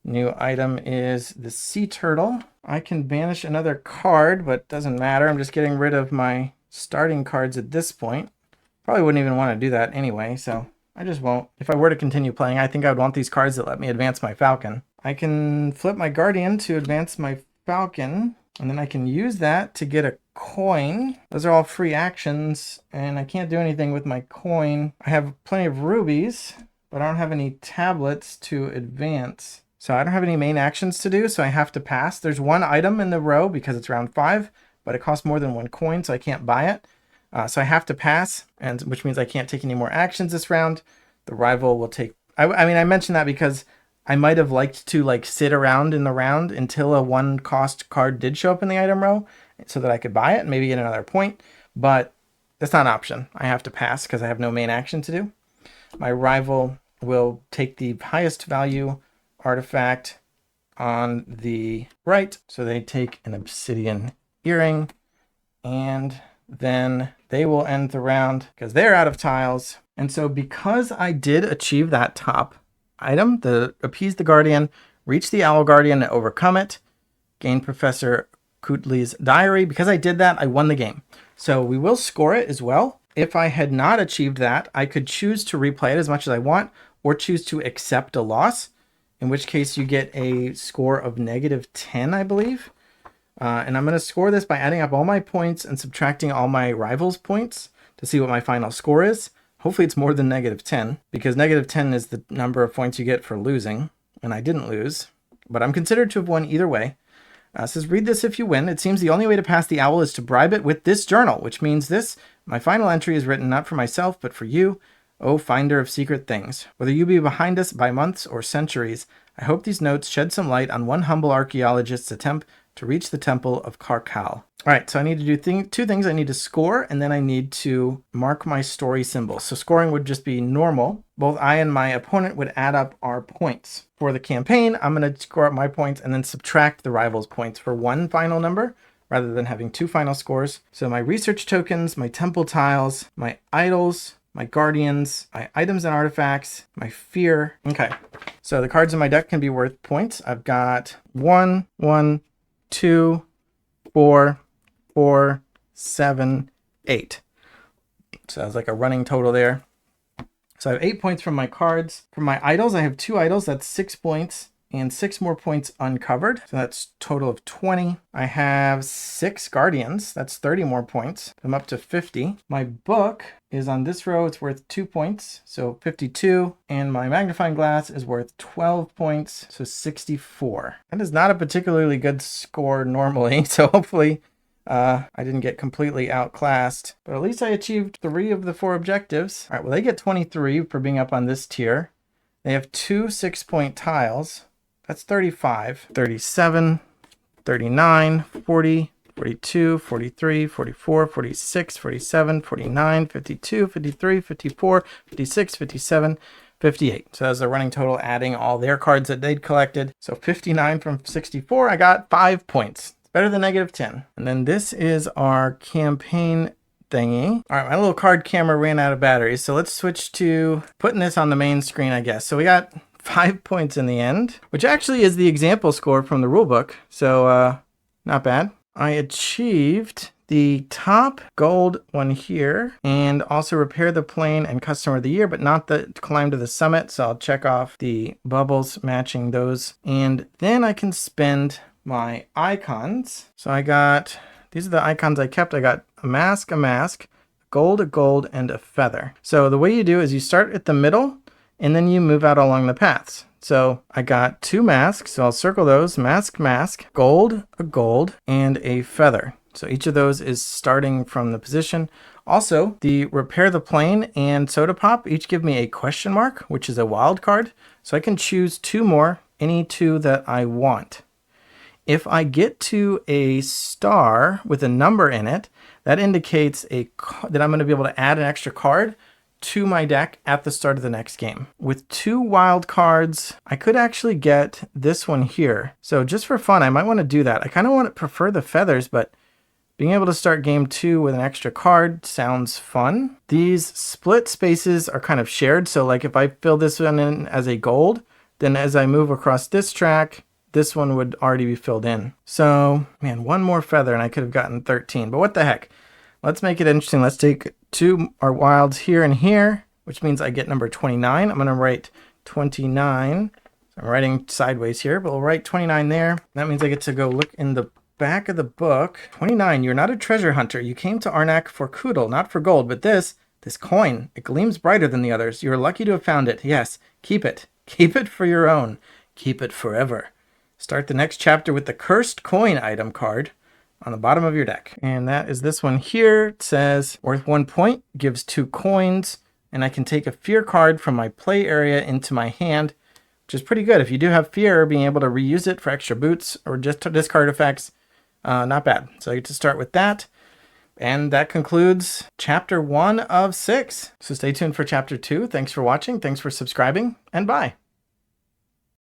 New item is the sea turtle. I can banish another card, but it doesn't matter. I'm just getting rid of my starting cards at this point. Probably wouldn't even want to do that anyway, so I just won't. If I were to continue playing, I think I would want these cards that let me advance my Falcon. I can flip my Guardian to advance my Falcon, and then I can use that to get a coin. Those are all free actions, and I can't do anything with my coin. I have plenty of rubies, but I don't have any tablets to advance. So I don't have any main actions to do, so I have to pass. There's 1 item in the row because it's round 5, but it costs more than 1 coin, so I can't buy it. So I have to pass, and which means I can't take any more actions this round. The rival will take... I mean, I mentioned that because I might have liked to sit around in the round until a 1 cost card did show up in the item row so that I could buy it and maybe get another point, but that's not an option. I have to pass because I have no main action to do. My rival will take the highest value artifact on the right. So they take an obsidian earring, and then they will end the round because they're out of tiles. And so because I did achieve that top item, the appease the Guardian, reach the Owl Guardian and overcome it, gain Professor Kutli's diary, because I did that, I won the game. So we will score it as well. If I had not achieved that, I could choose to replay it as much as I want, or choose to accept a loss, in which case you get a score of -10, I believe. And I'm going to score this by adding up all my points and subtracting all my rivals' points to see what my final score is. Hopefully it's more than -10, because -10 is the number of points you get for losing, and I didn't lose, but I'm considered to have won either way. It says, read this if you win. It seems the only way to pass the owl is to bribe it with this journal, which means this. My final entry is written not for myself, but for you, O finder of secret things. Whether you be behind us by months or centuries, I hope these notes shed some light on one humble archaeologist's attempt to reach the temple of Karkal. All right, so I need to do 2 things. I need to score, and then I need to mark my story symbols. So scoring would just be normal. Both I and my opponent would add up our points. For the campaign, I'm going to score up my points and then subtract the rival's points for 1 final number, rather than having 2 final scores. So my research tokens, my temple tiles, my idols, my guardians, my items and artifacts, my fear. Okay, so the cards in my deck can be worth points. I've got 1, 1, 2, 4, 4, 7, 8. So that's like a running total there. So I have 8 points from my cards. For my idols, I have 2 idols. That's 6 points and 6 more points uncovered. So that's total of 20. I have 6 guardians. That's 30 more points. I'm up to 50. My book is on this row. It's worth 2 points, so 52. And my magnifying glass is worth 12 points, so 64. That is not a particularly good score normally, so hopefully I didn't get completely outclassed, but at least I achieved 3 of the 4 objectives. All right, well, they get 23 for being up on this tier. They have 2 6-point tiles. That's 35, 37, 39, 40, 42, 43, 44, 46, 47, 49, 52, 53, 54, 56, 57, 58. So that's the running total, adding all their cards that they'd collected. So 59 from 64, I got 5 points. It's better than -10. And then this is our campaign thingy. All right, my little card camera ran out of batteries, so let's switch to putting this on the main screen, I guess. So we got 5 points in the end, which actually is the example score from the rulebook. So not bad. I achieved the top gold one here, and also repair the plane and customer of the year, but not the climb to the summit. So I'll check off the bubbles matching those. And then I can spend my icons. So these are the icons I kept. I got a mask, gold, a gold, and a feather. So the way you do is you start at the middle and then you move out along the paths. So I got 2 masks, so I'll circle those. Mask, gold, a gold, and a feather. So each of those is starting from the position. Also, the repair the plane and soda pop each give me a question mark, which is a wild card. So I can choose 2 more, any 2 that I want. If I get to a star with a number in it, that indicates that I'm going to be able to add an extra card to my deck at the start of the next game. With 2 wild cards, I could actually get this one here. So just for fun, I might want to do that. I kind of prefer the feathers, but being able to start game 2 with an extra card sounds fun. These split spaces are kind of shared. So like if I fill this one in as a gold, then as I move across this track, this one would already be filled in. So, man, 1 more feather and I could have gotten 13, but what the heck? Let's make it interesting. Let's take 2 our wilds here and here, which means I get number 29. I'm going to write 29. So I'm writing sideways here, but we'll write 29 there. That means I get to go look in the back of the book. 29, you're not a treasure hunter. You came to Arnak for Koodle, not for gold, but this coin, it gleams brighter than the others. You're lucky to have found it. Yes, keep it. Keep it for your own. Keep it forever. Start the next chapter with the cursed coin item card on the bottom of your deck. And that is this one here. It says worth 1 point, gives 2 coins, and I can take a fear card from my play area into my hand, which is pretty good. If you do have fear, being able to reuse it for extra boots or just to discard effects, not bad. So I get to start with that. And that concludes chapter 1 of 6. So stay tuned for chapter 2. Thanks for watching. Thanks for subscribing, and bye.